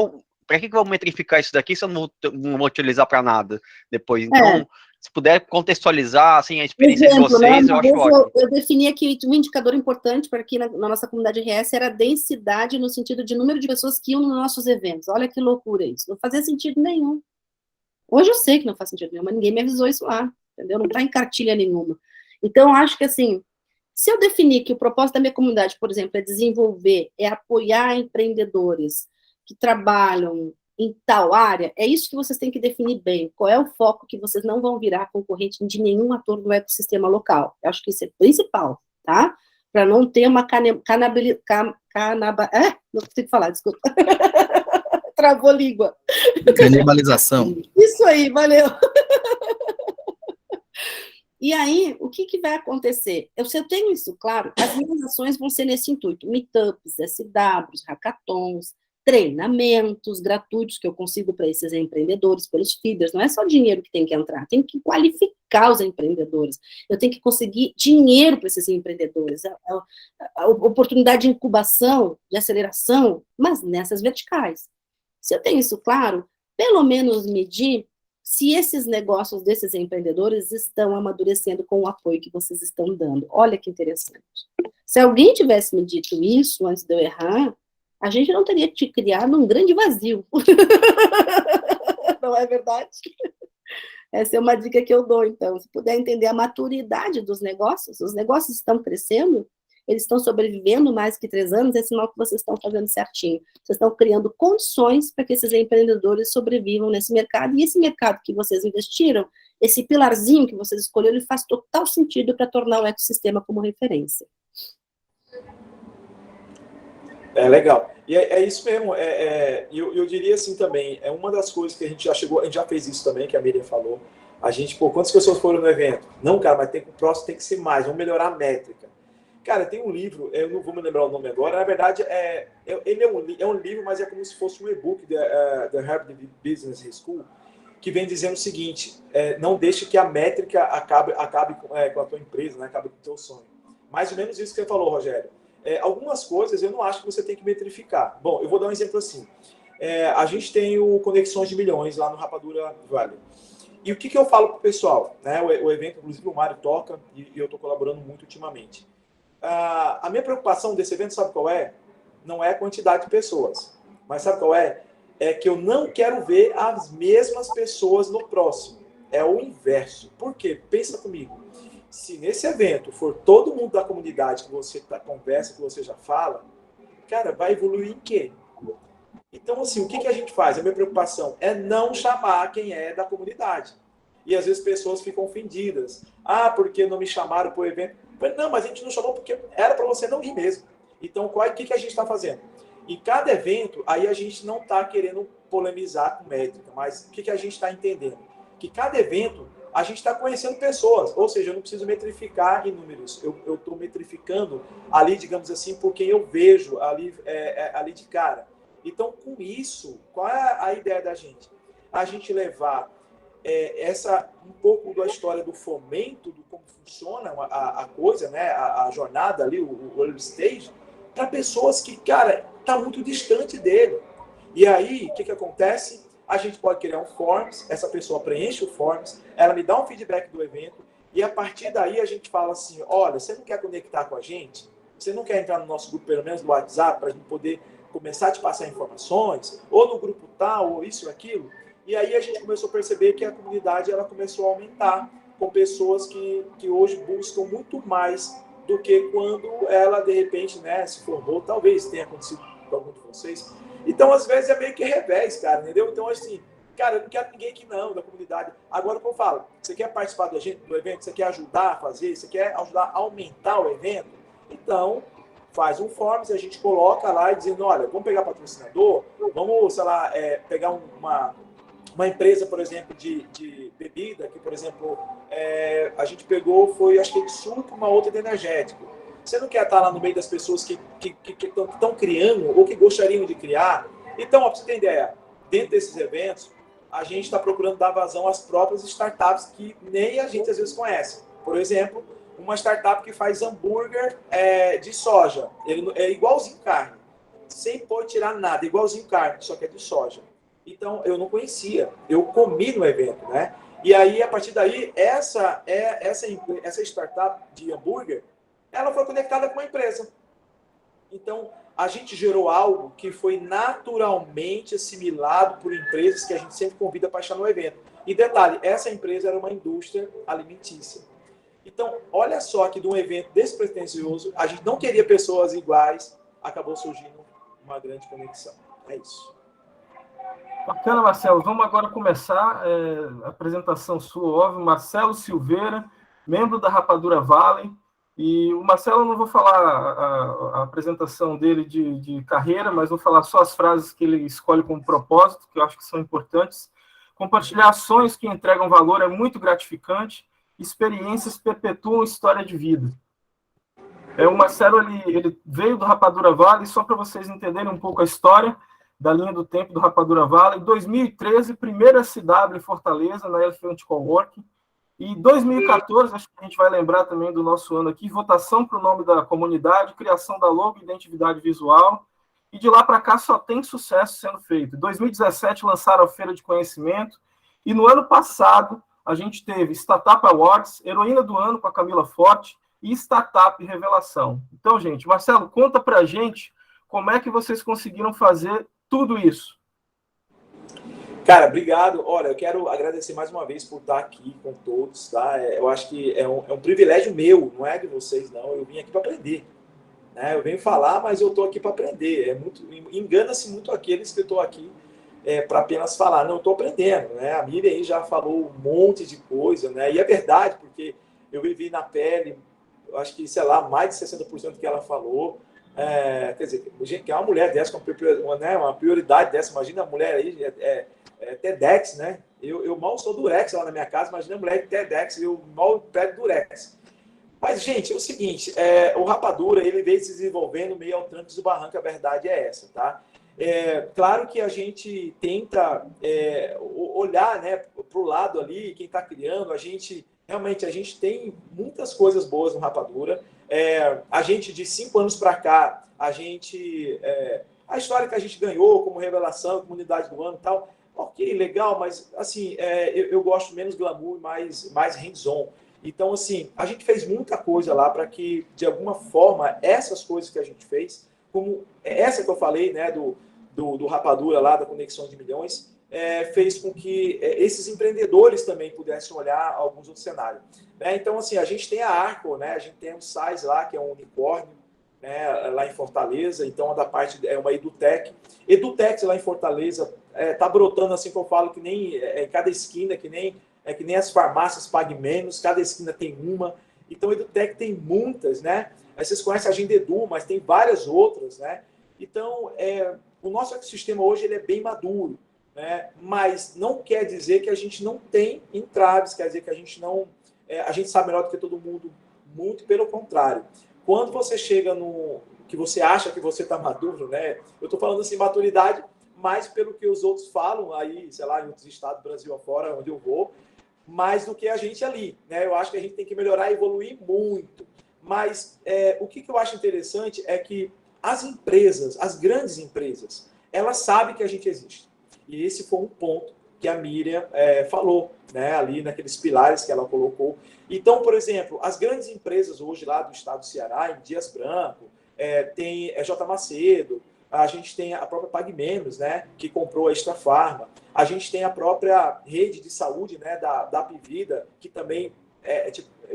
para que eu vou metrificar isso daqui se eu não vou utilizar para nada depois? Então, se puder contextualizar assim, a experiência de vocês, né? eu acho ótimo. Eu defini aqui um indicador importante para aqui na nossa comunidade RS era a densidade no sentido de número de pessoas que iam nos nossos eventos. Olha que loucura isso. Não fazia sentido nenhum. Hoje eu sei que não faz sentido nenhum, mas ninguém me avisou isso lá, entendeu? Não está em cartilha nenhuma. Então, acho que assim, se eu definir que o propósito da minha comunidade, por exemplo, é desenvolver, é apoiar empreendedores que trabalham em tal área, é isso que vocês têm que definir bem. Qual é o foco que vocês não vão virar concorrente de nenhum ator do ecossistema local. Eu acho que isso é principal, tá? Para não ter uma não consigo falar, desculpa. Travou a língua. Canibalização. Isso aí, valeu. E aí, o que vai acontecer? Se eu tenho isso claro, as minhas ações vão ser nesse intuito. Meetups, SWs, hackathons, treinamentos gratuitos que eu consigo para esses empreendedores, pelos feeders. Não é só dinheiro que tem que entrar, tem que qualificar os empreendedores. Eu tenho que conseguir dinheiro para esses empreendedores, a oportunidade de incubação, de aceleração, mas nessas verticais. Se eu tenho isso claro, pelo menos medir se esses negócios desses empreendedores estão amadurecendo com o apoio que vocês estão dando. Olha que interessante. Se alguém tivesse me dito isso antes de eu errar, a gente não teria te criado um grande vazio. Não é verdade? Essa é uma dica que eu dou, então. Se puder entender a maturidade dos negócios, os negócios estão crescendo, eles estão sobrevivendo mais que 3 anos, é sinal que vocês estão fazendo certinho. Vocês estão criando condições para que esses empreendedores sobrevivam nesse mercado, e esse mercado que vocês investiram, esse pilarzinho que vocês escolheram, ele faz total sentido para tornar o ecossistema como referência. É legal. E é isso mesmo. Eu diria assim também, é uma das coisas que a gente já fez isso também, que a Miriam falou. A gente, quantas pessoas foram no evento? Não, cara, mas o próximo tem que ser mais, vamos melhorar a métrica. Cara, tem um livro, eu não vou me lembrar o nome agora, na verdade, ele é um livro, mas é como se fosse um e-book da Harvard Business School, que vem dizendo o seguinte, não deixe que a métrica acabe com a tua empresa, né, acabe com o teu sonho. Mais ou menos isso que você falou, Rogério. Algumas coisas eu não acho que você tem que metrificar. Bom, eu vou dar um exemplo assim. A gente tem o Conexões de Milhões lá no Rapadura Valley. E o que eu falo para o pessoal? Né? O evento, inclusive, o Mário toca e eu estou colaborando muito ultimamente. A minha preocupação desse evento, sabe qual é? Não é a quantidade de pessoas. Mas sabe qual é? É que eu não quero ver as mesmas pessoas no próximo. É o inverso. Por quê? Pensa comigo. Se nesse evento for todo mundo da comunidade que você conversa, que você já fala, cara, vai evoluir em quê? Então, assim, o que a gente faz? A minha preocupação é não chamar quem é da comunidade. E às vezes pessoas ficam ofendidas. Ah, porque não me chamaram para o evento? Não, mas a gente não chamou porque era para você não ir mesmo. Então, o que a gente está fazendo? Em cada evento, aí a gente não está querendo polemizar com métrica, mas o que a gente está entendendo? Que cada evento, a gente está conhecendo pessoas, ou seja, eu não preciso metrificar em números, eu estou metrificando ali, digamos assim, por quem eu vejo ali de cara. Então, com isso, qual é a ideia da gente? A gente levar um pouco da história do fomento, do como funciona a coisa, né? A jornada ali, o early stage, para pessoas que, cara, está muito distante dele. E aí, o que acontece? A gente pode criar um forms, essa pessoa preenche o forms, ela me dá um feedback do evento, e a partir daí a gente fala assim, olha, você não quer conectar com a gente? Você não quer entrar no nosso grupo, pelo menos no WhatsApp, para a gente poder começar a te passar informações? Ou no grupo tal, ou isso ou aquilo? E aí a gente começou a perceber que a comunidade ela começou a aumentar com pessoas que hoje buscam muito mais do que quando ela, de repente, né, se formou. Talvez tenha acontecido com algum de vocês. Então, às vezes, é meio que revés, cara, entendeu? Então, assim, cara, eu não quero ninguém aqui não, da comunidade. Agora, como eu falo, você quer participar do evento, você quer ajudar a fazer, você quer ajudar a aumentar o evento? Então, faz um forms, a gente coloca lá e dizendo, olha, vamos pegar patrocinador, vamos, sei lá, pegar uma empresa, por exemplo, de bebida, que, por exemplo, a gente pegou, foi, acho que de suco, uma outra de energético. Você não quer estar lá no meio das pessoas que estão criando ou que gostariam de criar? Então, para você ter ideia, dentro desses eventos, a gente está procurando dar vazão às próprias startups que nem a gente às vezes conhece. Por exemplo, uma startup que faz hambúrguer de soja. Ele é igualzinho carne, sem pôr tirar nada, igualzinho carne, só que é de soja. Então, eu não conhecia. Eu comi no evento, né? E aí, a partir daí, essa startup de hambúrguer, ela foi conectada com a empresa. Então, a gente gerou algo que foi naturalmente assimilado por empresas que a gente sempre convida para estar no evento. E detalhe, essa empresa era uma indústria alimentícia. Então, olha só que de um evento despretensioso, a gente não queria pessoas iguais, acabou surgindo uma grande conexão. É isso. Bacana, Marcelo. Vamos agora começar a apresentação sua, óbvio. Marcelo Silveira, membro da Rapadura Valley. E o Marcelo, eu não vou falar a apresentação dele de carreira, mas vou falar só as frases que ele escolhe como propósito, que eu acho que são importantes. Compartilhar sonhos que entregam valor é muito gratificante. Experiências perpetuam história de vida. O Marcelo ele veio do Rapadura Valley, só para vocês entenderem um pouco a história da linha do tempo do Rapadura Valley. Em 2013, primeira SW em Fortaleza, na Elephant Coworking. E em 2014, acho que a gente vai lembrar também do nosso ano aqui, votação para o nome da comunidade, criação da logo e identidade visual. E de lá para cá só tem sucesso sendo feito. Em 2017, lançaram a Feira de Conhecimento. E no ano passado, a gente teve Startup Awards, Heroína do Ano com a Camila Forte e Startup Revelação. Então, gente, Marcelo, conta para a gente como é que vocês conseguiram fazer tudo isso. Cara, obrigado. Olha, eu quero agradecer mais uma vez por estar aqui com todos, tá? Eu acho que é um privilégio meu, não é de vocês, não. Eu vim aqui para aprender, né? Eu venho falar, mas eu estou aqui para aprender. Engana-se muito aqueles que eu estou aqui para apenas falar. Não, eu estou aprendendo, né? A Miriam aí já falou um monte de coisa, né? E é verdade, porque eu vivi na pele, eu acho que, sei lá, mais de 60% do que ela falou. Quer dizer, gente, que é uma mulher dessa, uma prioridade dessa, imagina a mulher aí, TEDx, né? Eu mal sou durex lá na minha casa, imagina a mulher de TEDx, eu mal pego durex. Mas, gente, é o seguinte, o Rapadura, ele veio se desenvolvendo meio ao trancos do barranco, a verdade é essa, tá? Claro que a gente tenta olhar, né, para o lado ali, quem está criando, realmente a gente tem muitas coisas boas no Rapadura. A gente, de 5 anos para cá, a história que a gente ganhou como revelação, comunidade do ano e tal, ok, legal, mas assim, eu gosto menos glamour, mais hands-on. Então, assim, a gente fez muita coisa lá para que, de alguma forma, essas coisas que a gente fez, como essa que eu falei, né, do Rapadura lá, da Conexão de Milhões, fez com que esses empreendedores também pudessem olhar alguns outros cenários. Né? Então, assim, a gente tem a Arco, né? A gente tem o SAIS lá, que é um unicórnio, né? Lá em Fortaleza, então da parte é uma EduTech. EduTech lá em Fortaleza está brotando, assim que eu falo, que nem cada esquina, que nem as farmácias Pague Menos, cada esquina tem uma. Então, a EduTech tem muitas, né? Aí vocês conhecem a Agendedu, mas tem várias outras, né? Então, o nosso ecossistema hoje ele é bem maduro. Mas não quer dizer que a gente não tem entraves, quer dizer que a gente não... a gente sabe melhor do que todo mundo, muito pelo contrário. Quando você chega no... que você acha que você está maduro, né? Eu estou falando assim, maturidade, mais pelo que os outros falam aí, sei lá, em outros estados, Brasil afora, onde eu vou, mais do que a gente ali, né? Eu acho que a gente tem que melhorar e evoluir muito. Mas o que eu acho interessante é que as empresas, as grandes empresas, elas sabem que a gente existe. E esse foi um ponto que a Miriam falou, né, ali naqueles pilares que ela colocou. Então, por exemplo, as grandes empresas hoje lá do estado do Ceará, em Dias Branco, tem J. Macedo, a gente tem a própria Pague Menos, né, que comprou a Extra Farma, a gente tem a própria rede de saúde, né, da Apivida, que também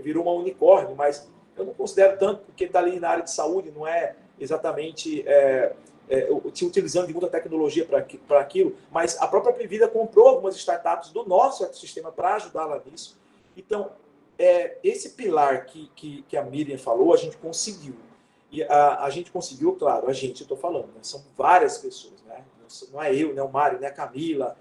virou uma unicórnio, mas eu não considero tanto, porque está ali na área de saúde, não é exatamente... utilizando de muita tecnologia para aquilo, mas a própria Apivida comprou algumas startups do nosso ecossistema para ajudá-la nisso. Então, esse pilar que a Miriam falou, a gente conseguiu. E a gente conseguiu, claro, eu estou falando, né? São várias pessoas, né? Não é eu, não é o Mário, não é a Camila,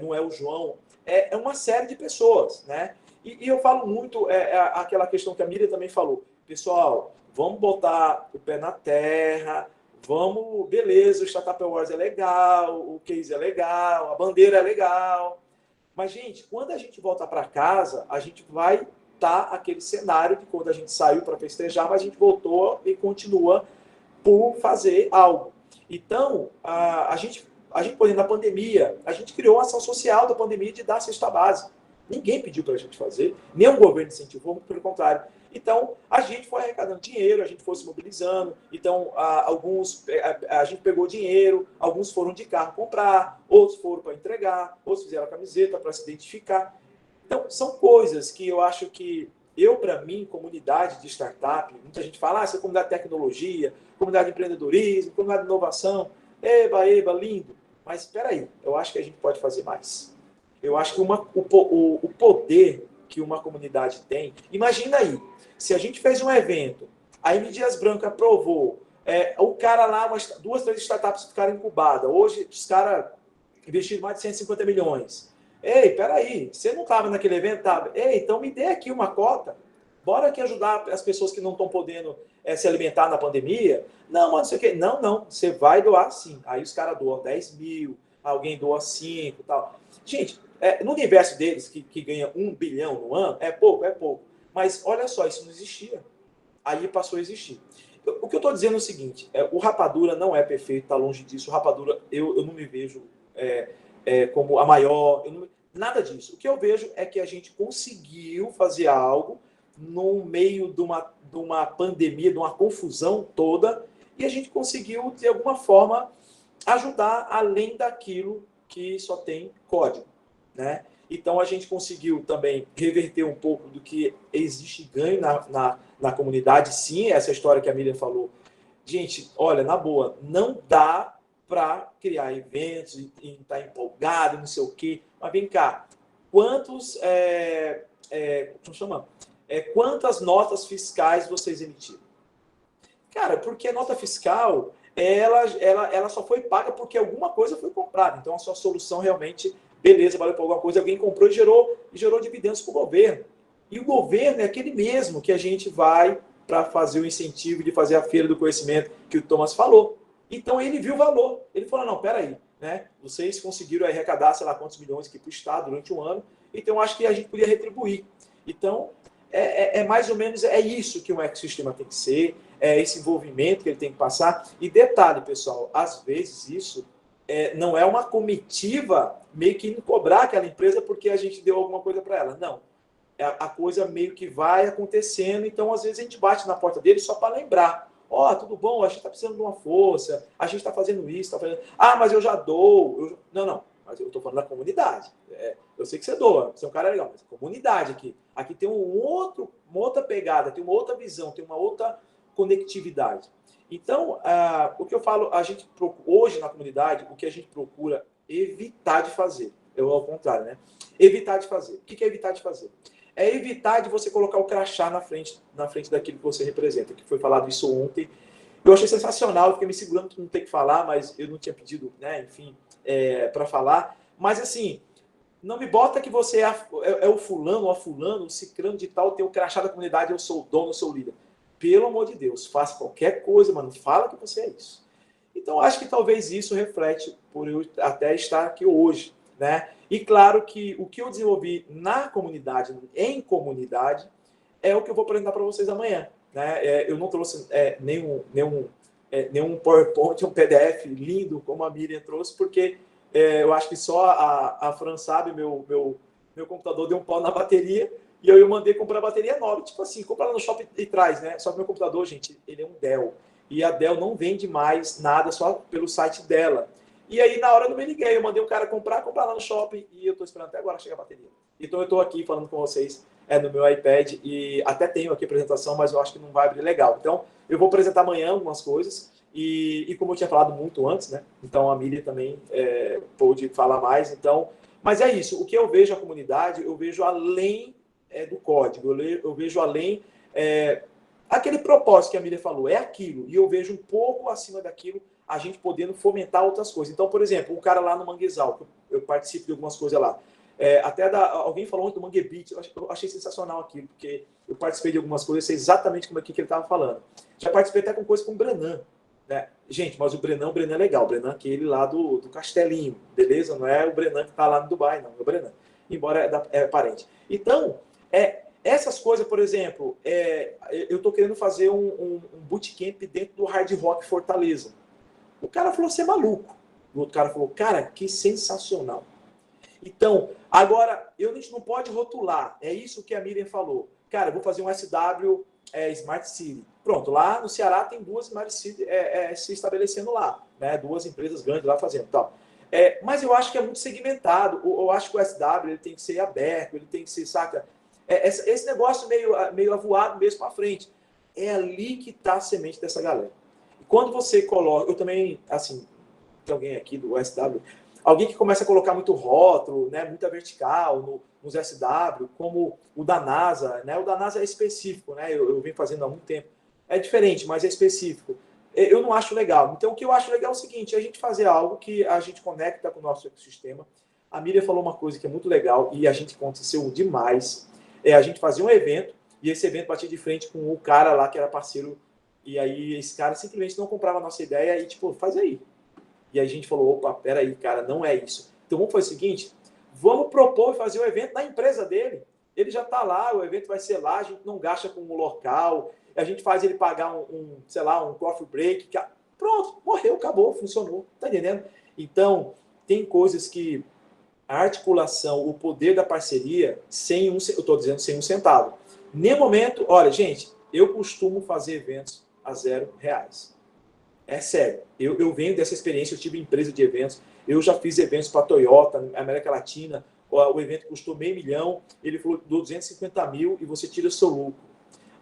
não é o João, é uma série de pessoas, né? E eu falo muito, aquela questão que a Miriam também falou, pessoal, vamos botar o pé na terra, vamos, beleza, o Startup Awards é legal, o case é legal, a bandeira é legal, mas, gente, quando a gente volta para casa, a gente vai estar aquele cenário de quando a gente saiu para festejar, mas a gente voltou e continua por fazer algo. Então, a gente, por exemplo, na pandemia, a gente criou uma ação social da pandemia de dar cesta básica. Ninguém pediu para a gente fazer, nem o governo incentivou, pelo contrário. Então, a gente foi arrecadando dinheiro, a gente foi se mobilizando. Então, a gente pegou dinheiro, alguns foram de carro comprar, outros foram para entregar, outros fizeram a camiseta para se identificar. Então, são coisas que eu acho que para mim, comunidade de startup, muita gente fala, essa é comunidade de tecnologia, comunidade de empreendedorismo, comunidade de inovação, eba, lindo. Mas espera aí, eu acho que a gente pode fazer mais. Eu acho que o poder que uma comunidade tem, imagina aí, se a gente fez um evento, a M. Dias Branco aprovou, o cara lá, 2, 3 startups ficaram incubadas, hoje os caras investiram mais de 150 milhões. Ei, peraí, você não estava naquele evento? Tava. Ei, então me dê aqui uma cota. Bora aqui ajudar as pessoas que não estão podendo se alimentar na pandemia. Não, mas não sei o quê. Não, você vai doar sim. Aí os caras doam 10 mil, alguém doa 5 e tal. Gente, no universo deles, que ganha 1 bilhão no ano, é pouco. Mas olha só, isso não existia. Aí passou a existir. O que eu estou dizendo é o seguinte, o Rapadura não é perfeito, está longe disso. O Rapadura, eu não me vejo como a maior... Nada disso. O que eu vejo é que a gente conseguiu fazer algo no meio de uma pandemia, de uma confusão toda, e a gente conseguiu, de alguma forma, ajudar além daquilo que só tem código, né? Então, a gente conseguiu também reverter um pouco do que existe ganho na comunidade. Sim, essa história que a Miriam falou. Gente, olha, na boa, não dá para criar eventos e estar empolgado, não sei o quê. Mas vem cá, quantas notas fiscais vocês emitiram? Cara, porque a nota fiscal, ela só foi paga porque alguma coisa foi comprada. Então, a sua solução realmente, beleza, valeu por alguma coisa, alguém comprou e gerou dividendos para o governo. E o governo é aquele mesmo que a gente vai para fazer o incentivo de fazer a feira do conhecimento que o Thomas falou. Então, ele viu o valor. Ele falou, não, peraí, né? Vocês conseguiram arrecadar, sei lá, quantos milhões aqui para o Estado durante um ano, então acho que a gente podia retribuir. Então, mais ou menos isso que um ecossistema tem que ser, esse envolvimento que ele tem que passar. E detalhe, pessoal, às vezes isso não é uma comitiva meio que cobrar aquela empresa porque a gente deu alguma coisa para ela. Não. A coisa meio que vai acontecendo, então às vezes a gente bate na porta dele só para lembrar. Tudo bom, a gente está precisando de uma força, a gente está fazendo isso, está fazendo... mas eu já dou. Não, mas eu estou falando da comunidade. Eu sei que você doa, você é um cara legal, mas comunidade aqui. Aqui tem uma outra pegada, tem uma outra visão, tem uma outra conectividade. Então, o que eu falo, hoje na comunidade, o que a gente procura evitar de fazer, ao contrário, né? Evitar de fazer. O que é evitar de fazer? É evitar de você colocar o crachá na frente daquilo que você representa, que foi falado isso ontem. Eu achei sensacional, eu fiquei me segurando que não tem que falar, mas eu não tinha pedido, né, enfim, para falar. Mas, assim, não me bota que você é o fulano ou a fulano, o ciclano de tal, tem o crachá da comunidade, eu sou o dono, eu sou o líder. Pelo amor de Deus, faça qualquer coisa, mano, fala que você é isso. Então, acho que talvez isso reflete por eu até estar aqui hoje, né? E claro que o que eu desenvolvi na comunidade, em comunidade, é o que eu vou apresentar para vocês amanhã, né? Eu não trouxe nenhum PowerPoint, um PDF lindo como a Miriam trouxe, porque eu acho que só a Fran sabe, meu computador deu um pau na bateria e eu mandei comprar bateria nova. Tipo assim, compra lá no shopping e traz, né? Só que meu computador, gente, ele é um Dell. E a Dell não vende mais nada só pelo site dela. E aí, na hora eu não me liguei, eu mandei o cara comprar lá no shopping e eu estou esperando até agora chegar a bateria. Então eu estou aqui falando com vocês no meu iPad e até tenho aqui a apresentação, mas eu acho que não vai abrir legal. Então, eu vou apresentar amanhã algumas coisas e como eu tinha falado muito antes, né? Então a Miriam também pôde falar mais. Então, mas é isso, o que eu vejo a comunidade, eu vejo além do código, eu vejo além aquele propósito que a Miriam falou, é aquilo, e eu vejo um pouco acima daquilo a gente podendo fomentar outras coisas. Então, por exemplo, o cara lá no Manguezal, eu participo de algumas coisas lá. Alguém falou ontem do Mangue Beach, eu achei sensacional aquilo, porque eu participei de algumas coisas, sei exatamente como é que ele estava falando. Já participei até com coisa com o Brenan, né? Gente, mas o Brenan é legal, o Brenan é aquele lá do Castelinho, beleza? Não é o Brenan que está lá no Dubai, não, é o Brenan, embora é parente. Então, essas coisas, por exemplo, eu estou querendo fazer um bootcamp dentro do Hard Rock Fortaleza. O cara falou, você é maluco. O outro cara falou, cara, que sensacional. Então, agora, a gente não pode rotular. É isso que a Miriam falou. Cara, eu vou fazer um SW Smart City. Pronto, lá no Ceará tem 2 Smart City se estabelecendo lá, né? 2 empresas grandes lá fazendo tal. Mas eu acho que é muito segmentado. Eu acho que o SW ele tem que ser aberto, ele tem que ser, saca? Esse negócio meio avoado mesmo para frente. É ali que está a semente dessa galera. E quando você coloca... Eu também, assim, tem alguém aqui do SW... Alguém que começa a colocar muito rótulo, né, muita vertical nos SW, como o da NASA, né? O da NASA é específico, né? Eu venho fazendo há muito tempo. É diferente, mas é específico. Eu não acho legal. Então, o que eu acho legal é o seguinte, a gente fazer algo que a gente conecta com o nosso ecossistema. A Miriam falou uma coisa que é muito legal e a gente aconteceu demais. A gente fazia um evento e esse evento batia de frente com o cara lá que era parceiro e aí esse cara simplesmente não comprava a nossa ideia e, tipo, faz aí. E aí a gente falou, opa, peraí, cara, não é isso. Então vamos fazer o seguinte, vamos propor e fazer o evento na empresa dele. Ele já está lá, o evento vai ser lá, a gente não gasta com o local, a gente faz ele pagar um coffee break. Pronto, morreu, acabou, funcionou. Tá entendendo? Então, tem coisas que a articulação, o poder da parceria, eu estou dizendo sem um centavo. Nem momento, olha, gente, eu costumo fazer eventos a R$0. É sério, eu venho dessa experiência, eu tive empresa de eventos, eu já fiz eventos para a Toyota, América Latina, o evento custou R$500 mil, ele falou 250 mil e você tira seu lucro.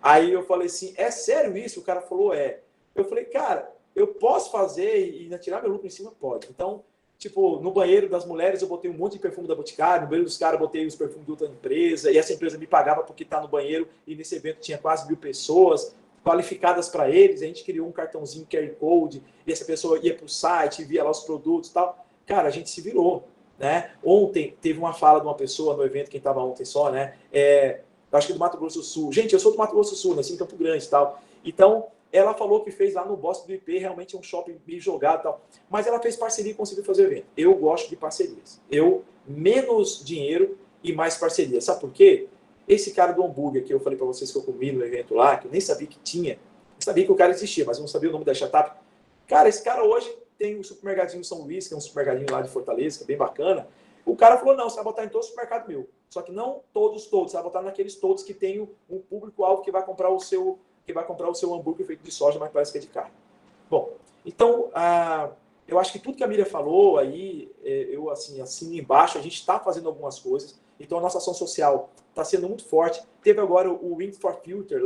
Aí eu falei assim, é sério isso? O cara falou, é. Eu falei, cara, eu posso fazer e ainda tirar meu lucro em cima? Pode. Então, tipo, no banheiro das mulheres eu botei um monte de perfume da Boticário, no banheiro dos caras eu botei os perfumes de outra empresa, e essa empresa me pagava porque está no banheiro, e nesse evento tinha quase 1.000 pessoas, qualificadas para eles, a gente criou um cartãozinho QR Code, e essa pessoa ia para o site, via lá os produtos e tal. Cara, a gente se virou, né? Ontem teve uma fala de uma pessoa no evento, quem estava ontem só, né? Eu acho que do Mato Grosso do Sul. Gente, eu sou do Mato Grosso do Sul, nasci em Campo Grande e tal. Então, ela falou que fez lá no Bosque do IP, realmente um shopping meio jogado e tal. Mas ela fez parceria e conseguiu fazer o evento. Eu gosto de parcerias. Menos dinheiro e mais parceria. Sabe por quê? Esse cara do hambúrguer que eu falei para vocês que eu comi no evento lá, que eu nem sabia que tinha, eu sabia que o cara existia, mas eu não sabia o nome da startup. Cara, esse cara hoje tem um supermercadinho São Luís, que é um supermercadinho lá de Fortaleza, que é bem bacana. O cara falou, não, você vai botar em todo supermercado meu. Só que não todos, você vai botar naqueles todos que tem um público-alvo que vai comprar o seu hambúrguer feito de soja, mas parece que é de carne. Bom, então, eu acho que tudo que a Miriam falou aí, eu assim embaixo, a gente está fazendo algumas coisas. Então, a nossa ação social está sendo muito forte. Teve agora o Wind for Future,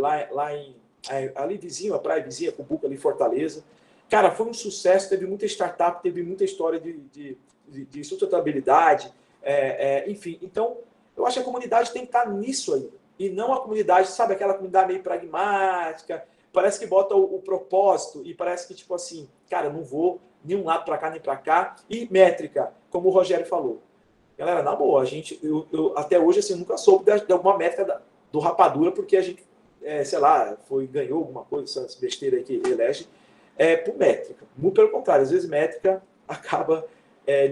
ali vizinho, a praia vizinha, Cumbuca, ali em Fortaleza. Cara, foi um sucesso, teve muita startup, teve muita história de sustentabilidade, enfim. Então, eu acho que a comunidade tem que estar nisso aí. E não a comunidade, sabe, aquela comunidade meio pragmática, parece que bota o propósito e parece que, tipo assim, cara, eu não vou nem um lado para cá, nem para cá. E métrica, como o Rogério falou. Galera, na boa, eu até hoje assim, nunca soube de alguma métrica do Rapadura, porque a gente, sei lá, ganhou alguma coisa, essas besteiras aí que elege, por métrica. Muito pelo contrário, às vezes métrica acaba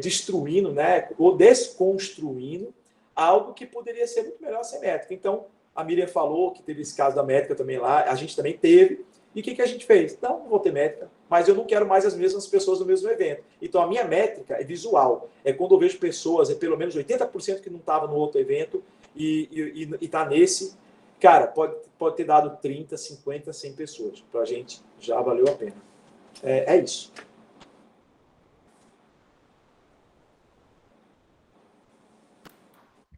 destruindo, né, ou desconstruindo algo que poderia ser muito melhor sem métrica. Então, a Miriam falou que teve esse caso da métrica também lá, a gente também teve. E o que a gente fez? Não vou ter métrica, mas eu não quero mais as mesmas pessoas no mesmo evento. Então, a minha métrica é visual. É quando eu vejo pessoas, pelo menos 80% que não estava no outro evento e está nesse. Cara, pode ter dado 30, 50, 100 pessoas. Para a gente, já valeu a pena. É isso.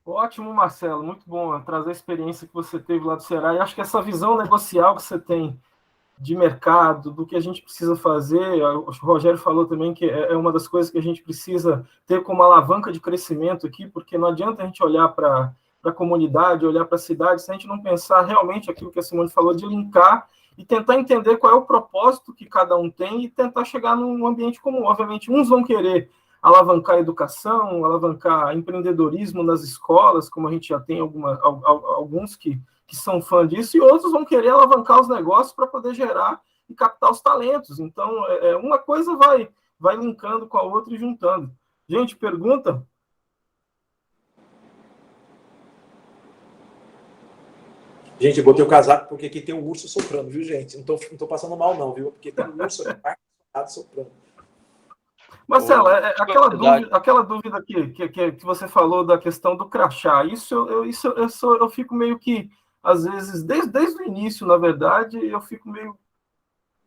Ótimo, Marcelo. Muito bom trazer a experiência que você teve lá do Ceará. E acho que essa visão negocial que você tem de mercado, do que a gente precisa fazer, o Rogério falou também que é uma das coisas que a gente precisa ter como alavanca de crescimento aqui, porque não adianta a gente olhar para a comunidade, olhar para a cidade, se a gente não pensar realmente aquilo que a Simone falou, de linkar e tentar entender qual é o propósito que cada um tem e tentar chegar num ambiente comum. Obviamente, uns vão querer alavancar a educação, alavancar empreendedorismo nas escolas, como a gente já tem alguns que são fã disso, e outros vão querer alavancar os negócios para poder gerar e captar os talentos. Então, uma coisa vai linkando com a outra e juntando. Gente, pergunta? Gente, eu botei o casaco porque aqui tem um urso soprando, viu, gente? Não tô passando mal, não, viu? Porque tem um urso aqui soprando. Marcelo, aquela dúvida que você falou da questão do crachá, eu fico meio que, às vezes, desde o início, na verdade, eu fico meio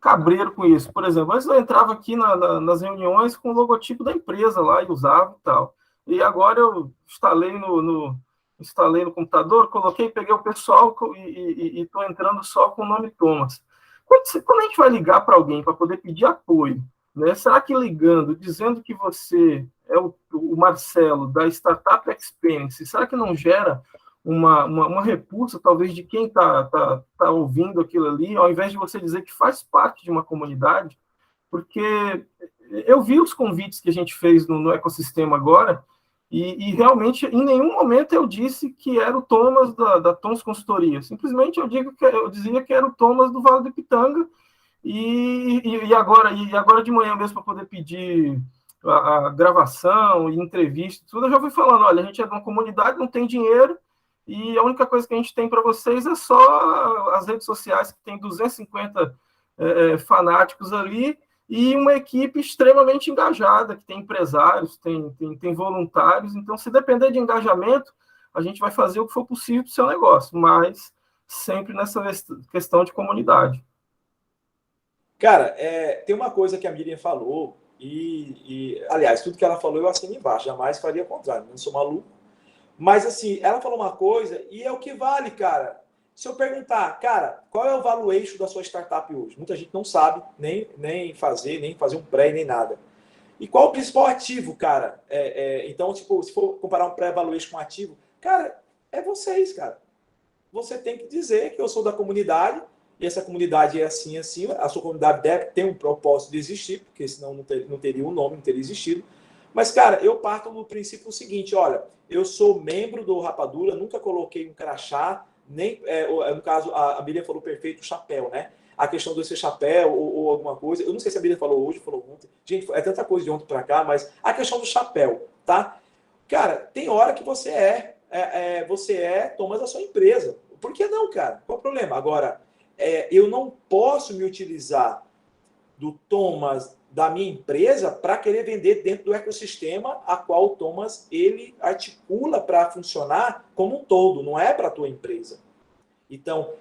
cabreiro com isso. Por exemplo, antes eu entrava aqui nas reuniões com o logotipo da empresa lá e usava e tal. E agora eu instalei no computador, peguei o pessoal e estou entrando só com o nome Thomas. Quando a gente vai ligar para alguém para poder pedir apoio, né, será que ligando, dizendo que você é o Marcelo da Startup Experience, será que não gera uma repulsa, talvez, de quem está ouvindo aquilo ali, ao invés de você dizer que faz parte de uma comunidade? Porque eu vi os convites que a gente fez no ecossistema agora, e realmente, em nenhum momento eu disse que era o Thomas da Tons Consultoria. Simplesmente eu dizia que era o Thomas do Vale do Ipitanga, e agora de manhã mesmo, para poder pedir a gravação e entrevista, tudo, eu já fui falando, olha, a gente é de uma comunidade, não tem dinheiro, e a única coisa que a gente tem para vocês é só as redes sociais, que tem 250 fanáticos ali, e uma equipe extremamente engajada, que tem empresários, tem voluntários. Então, se depender de engajamento, a gente vai fazer o que for possível para o seu negócio, mas sempre nessa questão de comunidade. Cara, tem uma coisa que a Miriam falou, aliás, tudo que ela falou eu assino embaixo, jamais faria o contrário, não sou maluco. Mas, assim, ela falou uma coisa e é o que vale, cara. Se eu perguntar, cara, qual é o valuation da sua startup hoje? Muita gente não sabe nem fazer um pré, nem nada. E qual o principal ativo, cara? Então, tipo, se for comparar um pré-valuation com um ativo, cara, é vocês, cara. Você tem que dizer que eu sou da comunidade, e essa comunidade é assim, assim. A sua comunidade deve ter um propósito de existir, porque senão não teria um nome, não teria existido. Mas, cara, eu parto do princípio seguinte, olha, eu sou membro do Rapadura, nunca coloquei um crachá, nem, no caso, a Miriam falou perfeito, o chapéu, né? A questão de ser chapéu ou alguma coisa, eu não sei se a Miriam falou hoje, falou ontem, gente, é tanta coisa de ontem para cá, mas a questão do chapéu, tá? Cara, tem hora que você é Thomas da sua empresa. Por que não, cara? Qual o problema? Agora, eu não posso me utilizar do Thomas da minha empresa para querer vender dentro do ecossistema a qual o Thomas ele articula para funcionar como um todo, não é para a tua empresa. Então,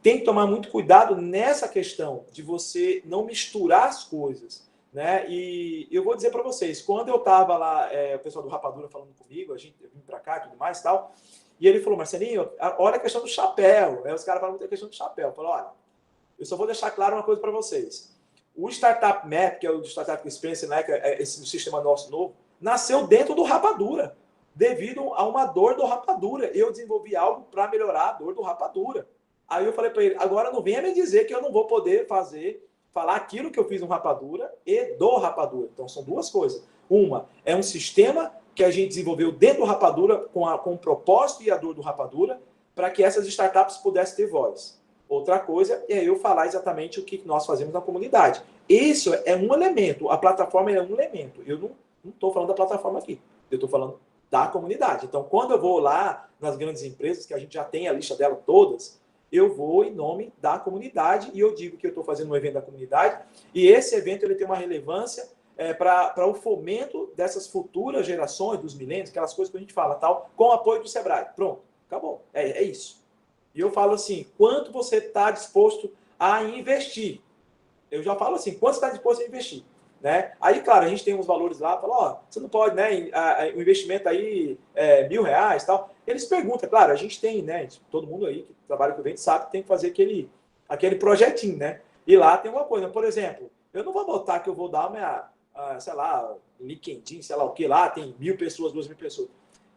tem que tomar muito cuidado nessa questão de você não misturar as coisas, né? E eu vou dizer para vocês, quando eu estava lá, o pessoal do Rapadura falando comigo, eu vim para cá e tudo mais e tal, e ele falou, Marcelinho, olha a questão do chapéu. Os caras falam muito a questão do chapéu. Eu falei, olha, eu só vou deixar claro uma coisa para vocês. O Startup Map, que é o Startup Experience, né, que é esse sistema nosso novo, nasceu dentro do Rapadura, devido a uma dor do Rapadura. Eu desenvolvi algo para melhorar a dor do Rapadura. Aí eu falei para ele, agora não venha me dizer que eu não vou poder falar aquilo que eu fiz no Rapadura e do Rapadura. Então são duas coisas. Uma, é um sistema que a gente desenvolveu dentro do Rapadura com o propósito e a dor do Rapadura para que essas startups pudessem ter voz. Outra coisa é eu falar exatamente o que nós fazemos na comunidade. Isso é um elemento. A plataforma é um elemento. Eu não estou falando da plataforma aqui. Eu estou falando da comunidade. Então, quando eu vou lá nas grandes empresas, que a gente já tem a lista dela todas, eu vou em nome da comunidade e eu digo que eu estou fazendo um evento da comunidade e esse evento ele tem uma relevância para o fomento dessas futuras gerações, dos milênios, aquelas coisas que a gente fala, tal, com o apoio do Sebrae. Pronto, acabou. É isso. E eu falo assim, quanto você está disposto a investir? Eu já falo assim, quanto você está disposto a investir? Né? Aí, claro, a gente tem uns valores lá, fala, você não pode, né? O investimento aí é R$1.000 e tal. Eles perguntam, claro, a gente tem, né? Todo mundo aí que trabalha com o evento sabe que tem que fazer aquele projetinho, né? E lá tem uma coisa, por exemplo, eu não vou botar que eu vou dar sei lá, LinkedIn, sei lá o que lá, tem 1.000 pessoas, 2.000 pessoas.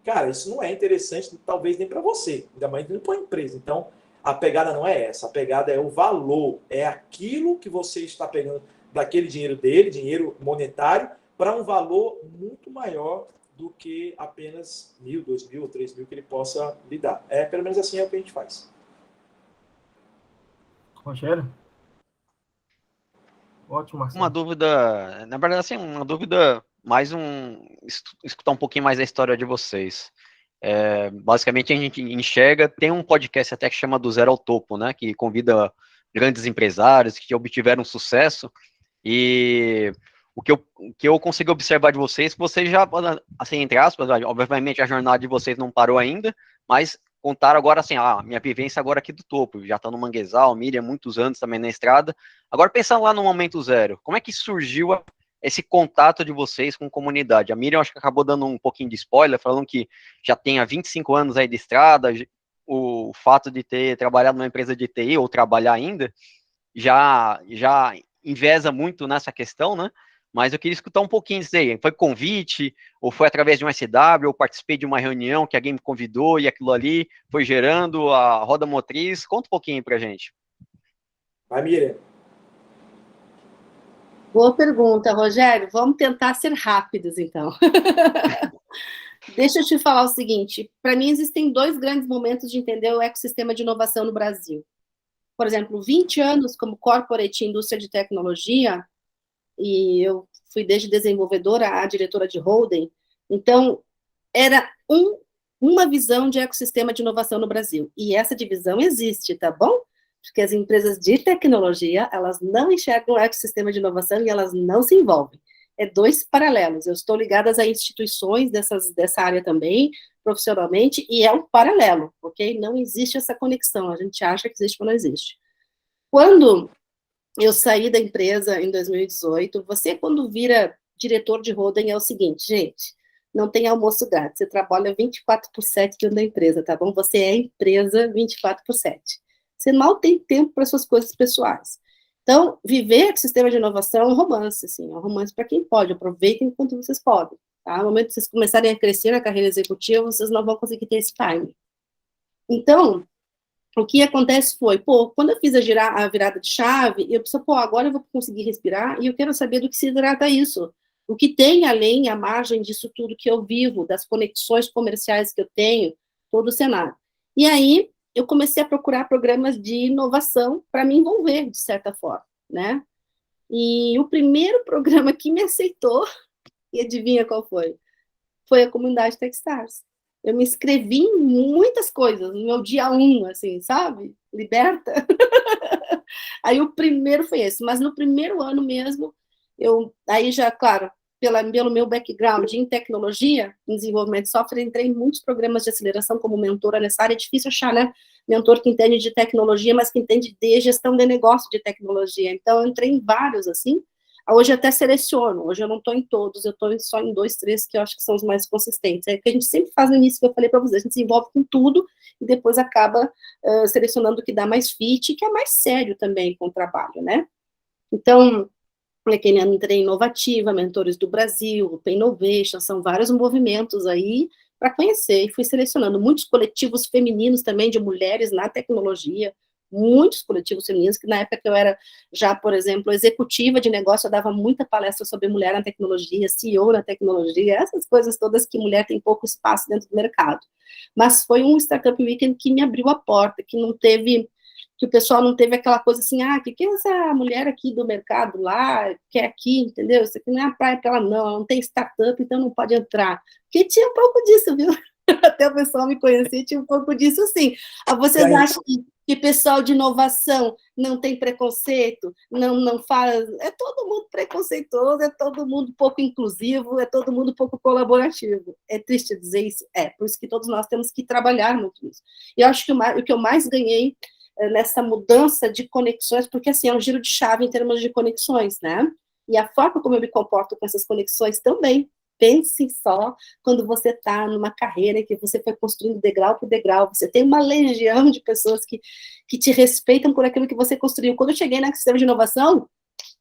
Cara, isso não é interessante, talvez nem para você, ainda mais nem para a empresa. Então, A pegada não é essa, a pegada é o valor, é aquilo que você está pegando daquele dinheiro dele, dinheiro monetário, para um valor muito maior do que apenas 1.000, 2.000 ou 3.000 que ele possa lhe dar. Pelo menos assim é o que a gente faz. Rogério? Ótimo, Marcelo. Uma dúvida, na verdade, assim, uma dúvida, escutar um pouquinho mais da história de vocês. Basicamente, a gente enxerga, tem um podcast até que chama Do Zero ao Topo, né, que convida grandes empresários que obtiveram sucesso, e o que eu consigo observar de vocês já, assim, entre aspas, obviamente a jornada de vocês não parou ainda, mas contaram agora, assim, minha vivência agora aqui do topo, já tá no Manguezal, Miriam, muitos anos também na estrada. Agora, pensando lá no momento zero, como é que surgiu esse contato de vocês com a comunidade? A Miriam, acho que acabou dando um pouquinho de spoiler, falando que já tem há 25 anos aí de estrada, o fato de ter trabalhado numa empresa de TI, ou trabalhar ainda, já envesa muito nessa questão, né? Mas eu queria escutar um pouquinho disso aí. Foi convite, ou foi através de um SW, ou participei de uma reunião que alguém me convidou e aquilo ali foi gerando a roda motriz? Conta um pouquinho pra gente. Vai, Miriam. Boa pergunta, Rogério. Vamos tentar ser rápidos, então. Deixa eu te falar o seguinte. Para mim, existem dois grandes momentos de entender o ecossistema de inovação no Brasil. Por exemplo, 20 anos como corporate indústria de tecnologia, e eu fui desde desenvolvedora a diretora de holding, então era uma visão de ecossistema de inovação no Brasil. E essa divisão existe, tá bom? Porque as empresas de tecnologia, elas não enxergam o ecossistema de inovação e elas não se envolvem. É dois paralelos. Eu estou ligada a instituições dessa área também, profissionalmente, e é um paralelo, ok? Não existe essa conexão. A gente acha que existe, mas não existe. Quando eu saí da empresa em 2018, você, quando vira diretor de holding, é o seguinte, gente, não tem almoço grátis, você trabalha 24/7 dentro da empresa, tá bom? Você é empresa 24/7. Você mal tem tempo para suas coisas pessoais. Então, viver esse sistema de inovação é um romance, assim, é um romance para quem pode, aproveitem enquanto vocês podem, tá? No momento que vocês começarem a crescer na carreira executiva, vocês não vão conseguir ter esse time. Então, o que acontece foi, quando eu fiz a virada de chave, eu pensei, agora eu vou conseguir respirar, e eu quero saber do que se trata isso. O que tem além, à margem disso tudo que eu vivo, das conexões comerciais que eu tenho, todo o cenário. E aí, eu comecei a procurar programas de inovação para me envolver, de certa forma, né? E o primeiro programa que me aceitou, e adivinha qual foi? Foi a comunidade Techstars. Eu me inscrevi em muitas coisas, no meu dia 1, assim, sabe? Liberta. Aí o primeiro foi esse, mas no primeiro ano mesmo, aí já, claro, pelo meu background em tecnologia, em desenvolvimento de software, entrei em muitos programas de aceleração como mentora nessa área. É difícil achar, né? Mentor que entende de tecnologia, mas que entende de gestão de negócio de tecnologia. Então, eu entrei em vários, assim. Hoje eu até seleciono, hoje eu não estou em todos, eu estou só em 2, 3 que eu acho que são os mais consistentes. É o que a gente sempre faz no início, que eu falei para vocês, a gente se envolve com tudo e depois acaba selecionando o que dá mais fit e que é mais sério também com o trabalho, né? Então, que nem entrei Inovativa, Mentores do Brasil, Open Innovation, são vários movimentos aí para conhecer, e fui selecionando muitos coletivos femininos também, de mulheres na tecnologia, muitos coletivos femininos, que na época que eu era já, por exemplo, executiva de negócio, eu dava muita palestra sobre mulher na tecnologia, CEO na tecnologia, essas coisas todas que mulher tem pouco espaço dentro do mercado. Mas foi um Startup Weekend que me abriu a porta, que o pessoal não teve aquela coisa assim, que essa mulher aqui do mercado lá quer aqui, entendeu? Isso aqui não é a praia para ela, não, ela não tem startup, então não pode entrar. Porque tinha um pouco disso, viu? Até o pessoal me conhecia, tinha um pouco disso, sim. Vocês acham que pessoal de inovação não tem preconceito, não faz... É todo mundo preconceituoso, é todo mundo pouco inclusivo, é todo mundo pouco colaborativo. É triste dizer isso? Por isso que todos nós temos que trabalhar muito nisso. E eu acho que o que eu mais ganhei nessa mudança de conexões, porque assim, é um giro de chave em termos de conexões, né? E a forma como eu me comporto com essas conexões também. Pense só quando você está numa carreira que você foi construindo degrau por degrau, você tem uma legião de pessoas que te respeitam por aquilo que você construiu. Quando eu cheguei no sistema de inovação,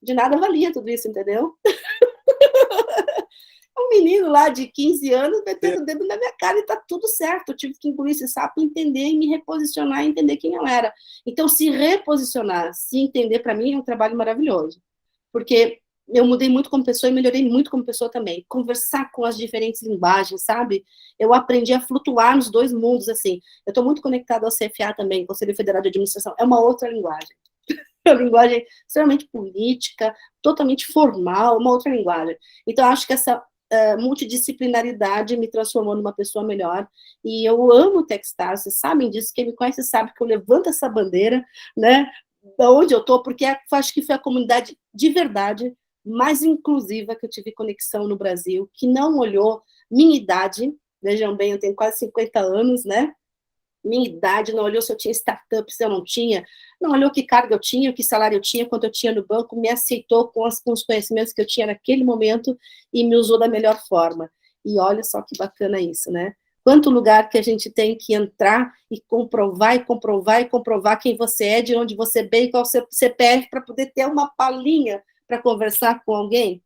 de nada valia tudo isso, entendeu? Um menino lá de 15 anos metendo o dedo na minha cara e tá tudo certo. Eu tive que engolir esse sapo, entender e me reposicionar e entender quem eu era. Então, se reposicionar, se entender, para mim, é um trabalho maravilhoso. Porque eu mudei muito como pessoa e melhorei muito como pessoa também. Conversar com as diferentes linguagens, sabe? Eu aprendi a flutuar nos dois mundos, assim. Eu estou muito conectada ao CFA também, Conselho Federal de Administração. É uma outra linguagem. É uma linguagem extremamente política, totalmente formal, uma outra linguagem. Então, acho que essa multidisciplinaridade me transformou numa pessoa melhor. E eu amo o Techstars, vocês sabem disso. Quem me conhece sabe que eu levanto essa bandeira, né? Da onde eu estou, porque acho que foi a comunidade de verdade mais inclusiva que eu tive conexão no Brasil, que não olhou minha idade, vejam bem, eu tenho quase 50 anos, né? Minha idade, não olhou se eu tinha startup, se eu não tinha, não olhou que carga eu tinha, que salário eu tinha, quanto eu tinha no banco, me aceitou com os conhecimentos que eu tinha naquele momento e me usou da melhor forma. E olha só que bacana isso, né? Quanto lugar que a gente tem que entrar e comprovar, e comprovar, e comprovar quem você é, de onde você veio, qual o seu CPF, para poder ter uma palhinha para conversar com alguém,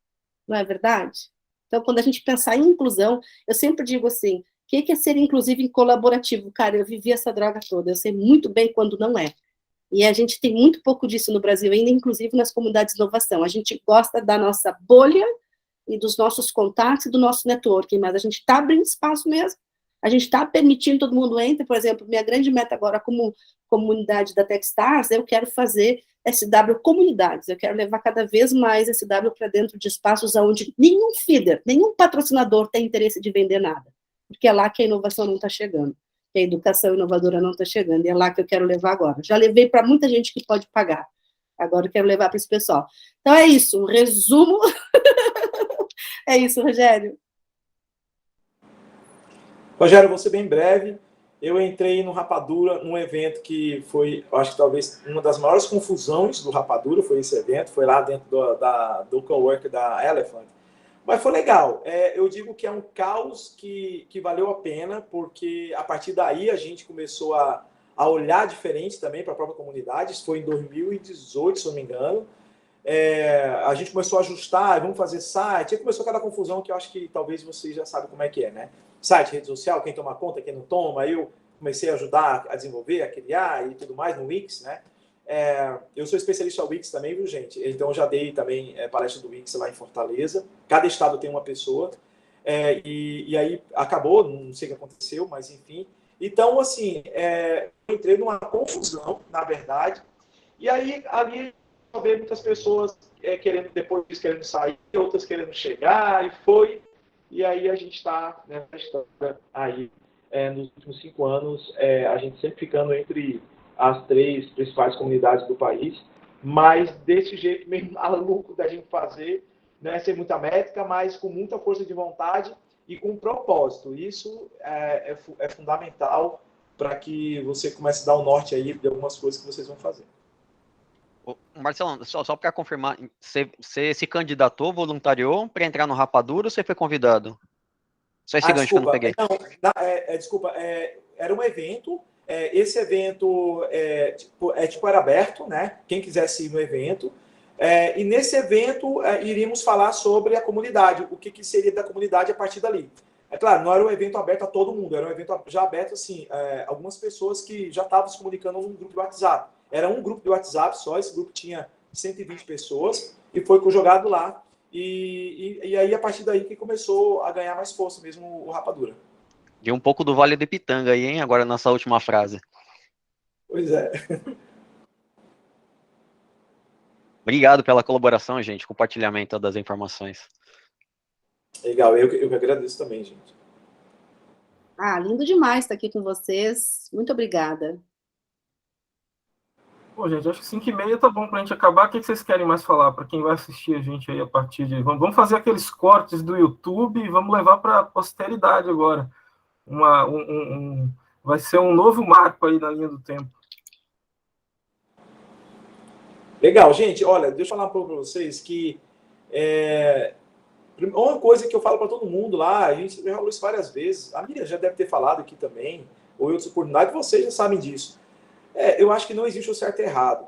não é verdade? Então, quando a gente pensar em inclusão, eu sempre digo assim, o que é ser inclusivo e colaborativo? Cara, eu vivi essa droga toda, eu sei muito bem quando não é. E a gente tem muito pouco disso no Brasil ainda, inclusive nas comunidades de inovação. A gente gosta da nossa bolha e dos nossos contatos e do nosso networking, mas a gente está abrindo espaço mesmo. A gente está permitindo todo mundo entre, por exemplo, minha grande meta agora como comunidade da Techstars, eu quero fazer SW comunidades, eu quero levar cada vez mais SW para dentro de espaços onde nenhum feeder, nenhum patrocinador tem interesse de vender nada, porque é lá que a inovação não está chegando, que a educação inovadora não está chegando, e é lá que eu quero levar agora. Já levei para muita gente que pode pagar, agora eu quero levar para esse pessoal. Então é isso, um resumo. É isso, Rogério. Rogério, vou ser bem breve. Eu entrei no Rapadura, num evento que foi, acho que talvez, uma das maiores confusões do Rapadura, foi esse evento, foi lá dentro do coworker da Elephant. Mas foi legal. Eu digo que é um caos que valeu a pena, porque a partir daí a gente começou a olhar diferente também para a própria comunidade. Isso foi em 2018, se eu não me engano. A gente começou a ajustar, vamos fazer site, aí começou aquela confusão que eu acho que talvez vocês já sabem como é que é, né? Site, rede social, quem toma conta, quem não toma, aí eu comecei a ajudar a desenvolver, a criar e tudo mais no Wix, né? Eu sou especialista no Wix também, viu, gente? Então eu já dei também palestra do Wix lá em Fortaleza, cada estado tem uma pessoa, e aí acabou, não sei o que aconteceu, mas enfim. Então, assim, eu entrei numa confusão, na verdade, e aí ali eu vi muitas pessoas querendo sair, outras querendo chegar, e aí a gente está nessa história aí, nos últimos 5 anos, a gente sempre ficando entre as 3 principais comunidades do país, mas desse jeito meio maluco da gente fazer, né, sem muita métrica, mas com muita força de vontade e com propósito. Isso é fundamental para que você comece a dar o norte aí de algumas coisas que vocês vão fazer. Marcelão, só para confirmar, você se candidatou, voluntariou para entrar no Rapadura ou você foi convidado? Só esse gancho desculpa, que eu não peguei. Desculpa, era um evento, esse evento era aberto, né? Quem quisesse ir no evento. E nesse evento iríamos falar sobre a comunidade, o que seria da comunidade a partir dali. É claro, não era um evento aberto a todo mundo, era um evento já aberto, assim, algumas pessoas que já estavam se comunicando num grupo de WhatsApp. Era um grupo de WhatsApp só, esse grupo tinha 120 pessoas e foi jogado lá. E aí, a partir daí, que começou a ganhar mais força mesmo o Rapadura. Deu um pouco do Vale do Ipitanga aí, hein? Agora nessa última frase. Pois é. Obrigado pela colaboração, gente, compartilhamento das informações. Legal, eu que agradeço também, gente. Lindo demais estar aqui com vocês. Muito obrigada. Pô, gente, acho que 5h30 tá bom pra gente acabar. O que vocês querem mais falar para quem vai assistir a gente aí a partir de... Vamos fazer aqueles cortes do YouTube e vamos levar para a posteridade agora. Vai ser um novo marco aí na linha do tempo. Legal, gente. Olha, deixa eu falar um pouco para vocês que uma coisa que eu falo para todo mundo lá, a gente já falou isso várias vezes, a Miriam já deve ter falado aqui também, ou em outras oportunidades, vocês já sabem disso. Eu acho que não existe o certo e errado.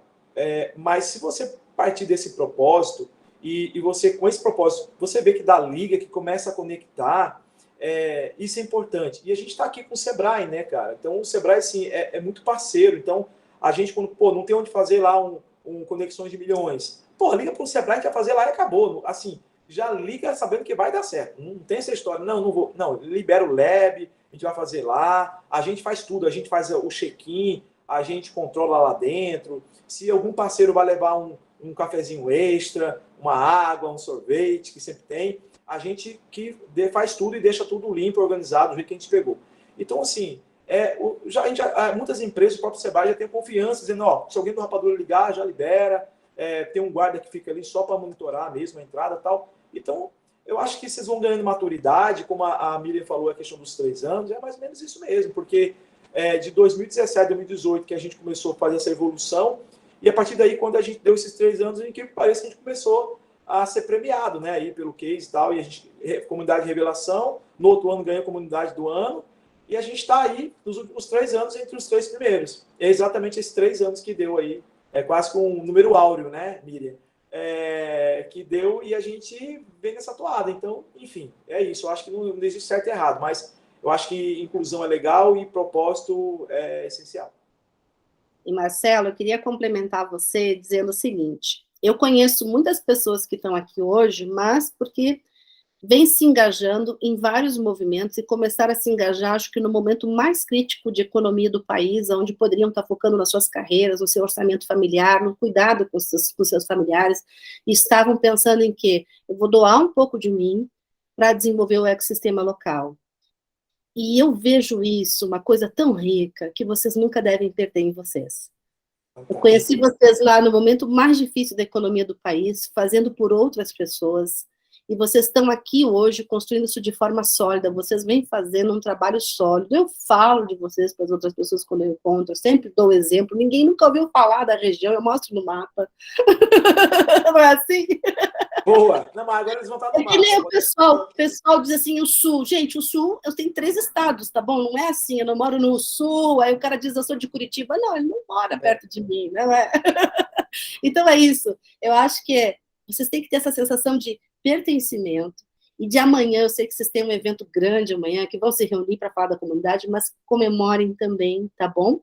Mas se você partir desse propósito e você, com esse propósito, você vê que dá liga, que começa a conectar, isso é importante. E a gente está aqui com o Sebrae, né, cara? Então, o Sebrae, assim, é muito parceiro. Então, a gente, quando, não tem onde fazer lá um Conexões de Milhões, liga para o Sebrae, que vai fazer lá e acabou. Assim, já liga sabendo que vai dar certo. Não tem essa história, não vou. Não, libera o lab, a gente vai fazer lá, a gente faz tudo, a gente faz o check-in, a gente controla lá dentro. Se algum parceiro vai levar um cafezinho extra, uma água, um sorvete, que sempre tem, a gente que faz tudo e deixa tudo limpo, organizado, do jeito que a gente pegou. Então, assim, muitas empresas, o próprio Sebrae já tem confiança, dizendo, se alguém do Rapadura ligar, já libera, tem um guarda que fica ali só para monitorar mesmo a entrada e tal. Então, eu acho que vocês vão ganhando maturidade, como a Miriam falou, a questão dos 3 anos, é mais ou menos isso mesmo, porque de 2017 a 2018 que a gente começou a fazer essa evolução, e a partir daí, quando a gente deu esses 3 anos, em que parece que a gente começou a ser premiado, né, aí pelo case e tal, e a gente, comunidade de revelação, no outro ano ganhou a comunidade do ano, e a gente está aí nos últimos 3 anos entre os 3 primeiros. É exatamente esses 3 anos que deu aí, quase com um número áureo, né, Miriam? Que deu e a gente vem nessa toada. Então, enfim, é isso. Eu acho que não existe certo e errado, mas eu acho que inclusão é legal e propósito é essencial. E, Marcelo, eu queria complementar você dizendo o seguinte: eu conheço muitas pessoas que estão aqui hoje, mas porque vem se engajando em vários movimentos e começaram a se engajar, acho que no momento mais crítico de economia do país, onde poderiam estar focando nas suas carreiras, no seu orçamento familiar, no cuidado com seus familiares, e estavam pensando em que eu vou doar um pouco de mim para desenvolver o ecossistema local. E eu vejo isso, uma coisa tão rica, que vocês nunca devem perder em vocês. Eu conheci vocês lá no momento mais difícil da economia do país, fazendo por outras pessoas, e vocês estão aqui hoje construindo isso de forma sólida, vocês vêm fazendo um trabalho sólido. Eu falo de vocês para as outras pessoas quando eu encontro, eu sempre dou exemplo, ninguém nunca ouviu falar da região, eu mostro no mapa. Não é assim? Boa! Não, mas agora eles vão estar no mapa. O pessoal diz assim, o Sul. Gente, o Sul, eu tenho 3 estados, tá bom? Não é assim, eu não moro no Sul, aí o cara diz, eu sou de Curitiba. Não, ele não mora perto de mim, não é? Então é isso. Eu acho que vocês têm que ter essa sensação de pertencimento. E de amanhã, eu sei que vocês têm um evento grande amanhã, que vão se reunir para falar da comunidade, mas comemorem também, tá bom?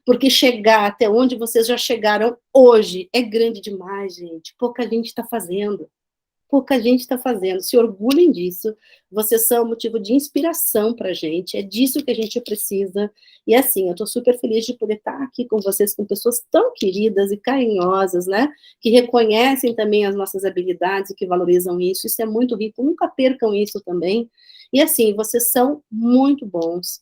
Porque chegar até onde vocês já chegaram hoje é grande demais, gente. Pouca gente está fazendo. Pouca gente está fazendo. Se orgulhem disso. Vocês são motivo de inspiração para a gente. É disso que a gente precisa. E assim, eu estou super feliz de poder estar aqui com vocês, com pessoas tão queridas e carinhosas, né? Que reconhecem também as nossas habilidades e que valorizam isso. Isso é muito rico. Nunca percam isso também. E assim, vocês são muito bons.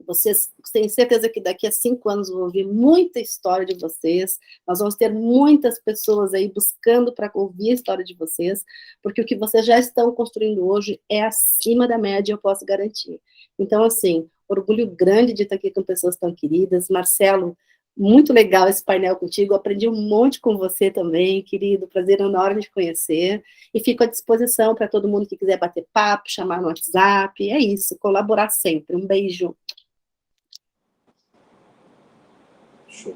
Vocês têm certeza que daqui a 5 anos vão ouvir muita história de vocês, nós vamos ter muitas pessoas aí buscando para ouvir a história de vocês, porque o que vocês já estão construindo hoje é acima da média, eu posso garantir. Então, assim, orgulho grande de estar aqui com pessoas tão queridas. Marcelo, muito legal esse painel contigo, aprendi um monte com você também, querido, prazer enorme de conhecer, e fico à disposição para todo mundo que quiser bater papo, chamar no WhatsApp, é isso, colaborar sempre. Um beijo. Show.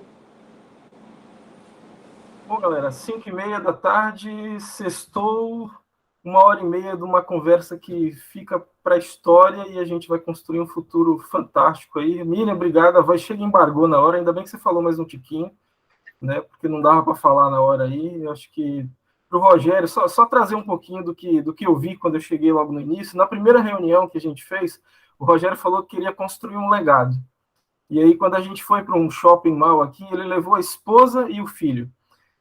Bom, galera, 5h30 da tarde, sextou, 1h30 de uma conversa que fica para a história e a gente vai construir um futuro fantástico aí. Miriam, obrigada, a voz chega e embargou na hora, ainda bem que você falou mais um tiquinho, né, porque não dava para falar na hora aí. Eu acho que para o Rogério, só trazer um pouquinho do que eu vi quando eu cheguei logo no início. Na primeira reunião que a gente fez, o Rogério falou que queria construir um legado. E aí, quando a gente foi para um shopping mall aqui, ele levou a esposa e o filho.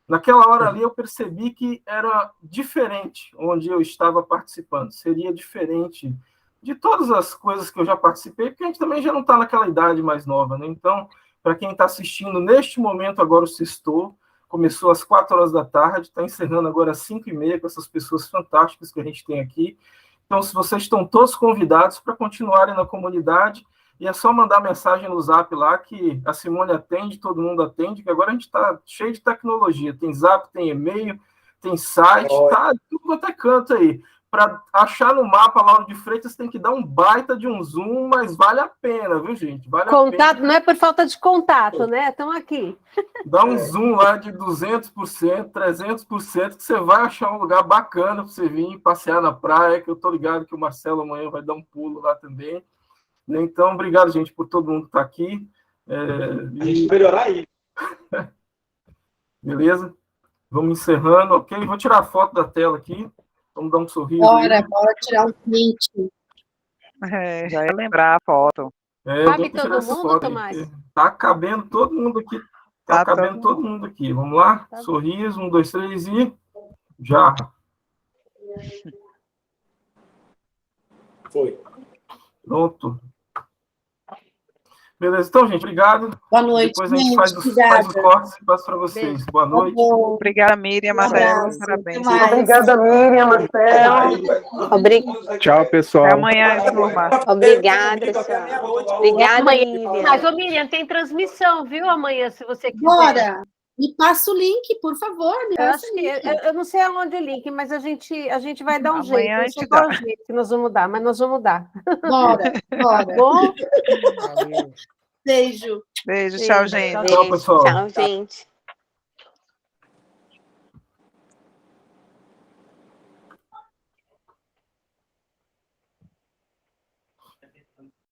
Naquela hora ali, eu percebi que era diferente onde eu estava participando. Seria diferente de todas as coisas que eu já participei, porque a gente também já não está naquela idade mais nova, né? Então, para quem está assistindo neste momento, agora o sextou, começou às 4h da tarde, está encerrando agora às 5h30 com essas pessoas fantásticas que a gente tem aqui. Então, se vocês estão todos convidados para continuarem na comunidade, e é só mandar mensagem no Zap lá, que a Simone atende, todo mundo atende, que agora a gente está cheio de tecnologia. Tem Zap, tem e-mail, tem site, tá tudo quanto é canto aí. para achar no mapa Lauro de Freitas tem que dar um baita de um zoom, mas vale a pena, viu, gente? Vale a Contato, pena. não é por falta de contato, né? Estão aqui. Dá um zoom lá de 200%, 300%, que você vai achar um lugar bacana para você vir passear na praia, que eu tô ligado que o Marcelo amanhã vai dar um pulo lá também. Então, obrigado, gente, por todo mundo que está aqui. A gente melhorar aí. Beleza? Vamos encerrando, ok? Vou tirar a foto da tela aqui. Vamos dar um sorriso Bora, aí. bora tirar um print. Já ia lembrar a foto. Cabe Vamos tirar todo essa mundo, foto aí, Tomás? porque tá cabendo todo mundo aqui. Tá Tá cabendo todo mundo aqui. Vamos lá? Tá. Sorriso, 1, 2, 3 e já. Foi. Pronto. Beleza, então, gente, obrigado. Boa noite, Depois a gente gente. faz os Obrigada. cortes e passa para vocês. Beijo. Boa Tá noite. bom. Obrigada, Miriam, Um Marcelo. abraço. Parabéns. Até mais. Obrigada, Miriam, Marcelo. Tchau, Até pessoal. amanhã, turma. Obrigada, pessoal. Obrigada, Miriam. Mas, ô Miriam, tem transmissão, viu, amanhã, se você quiser. Bora. Me passa o link, por favor. Me Eu passa acho o que link. eu não sei aonde é o link, mas a gente vai dar um Amanhã jeito. a Eu gente sei qual é o dá. jeito que nós vamos dar, mas nós vamos dar. Bora, bora. Bom? Beijo. Beijo, tchau, Beijo, gente. tchau. Tchau, pessoal. Tchau, gente.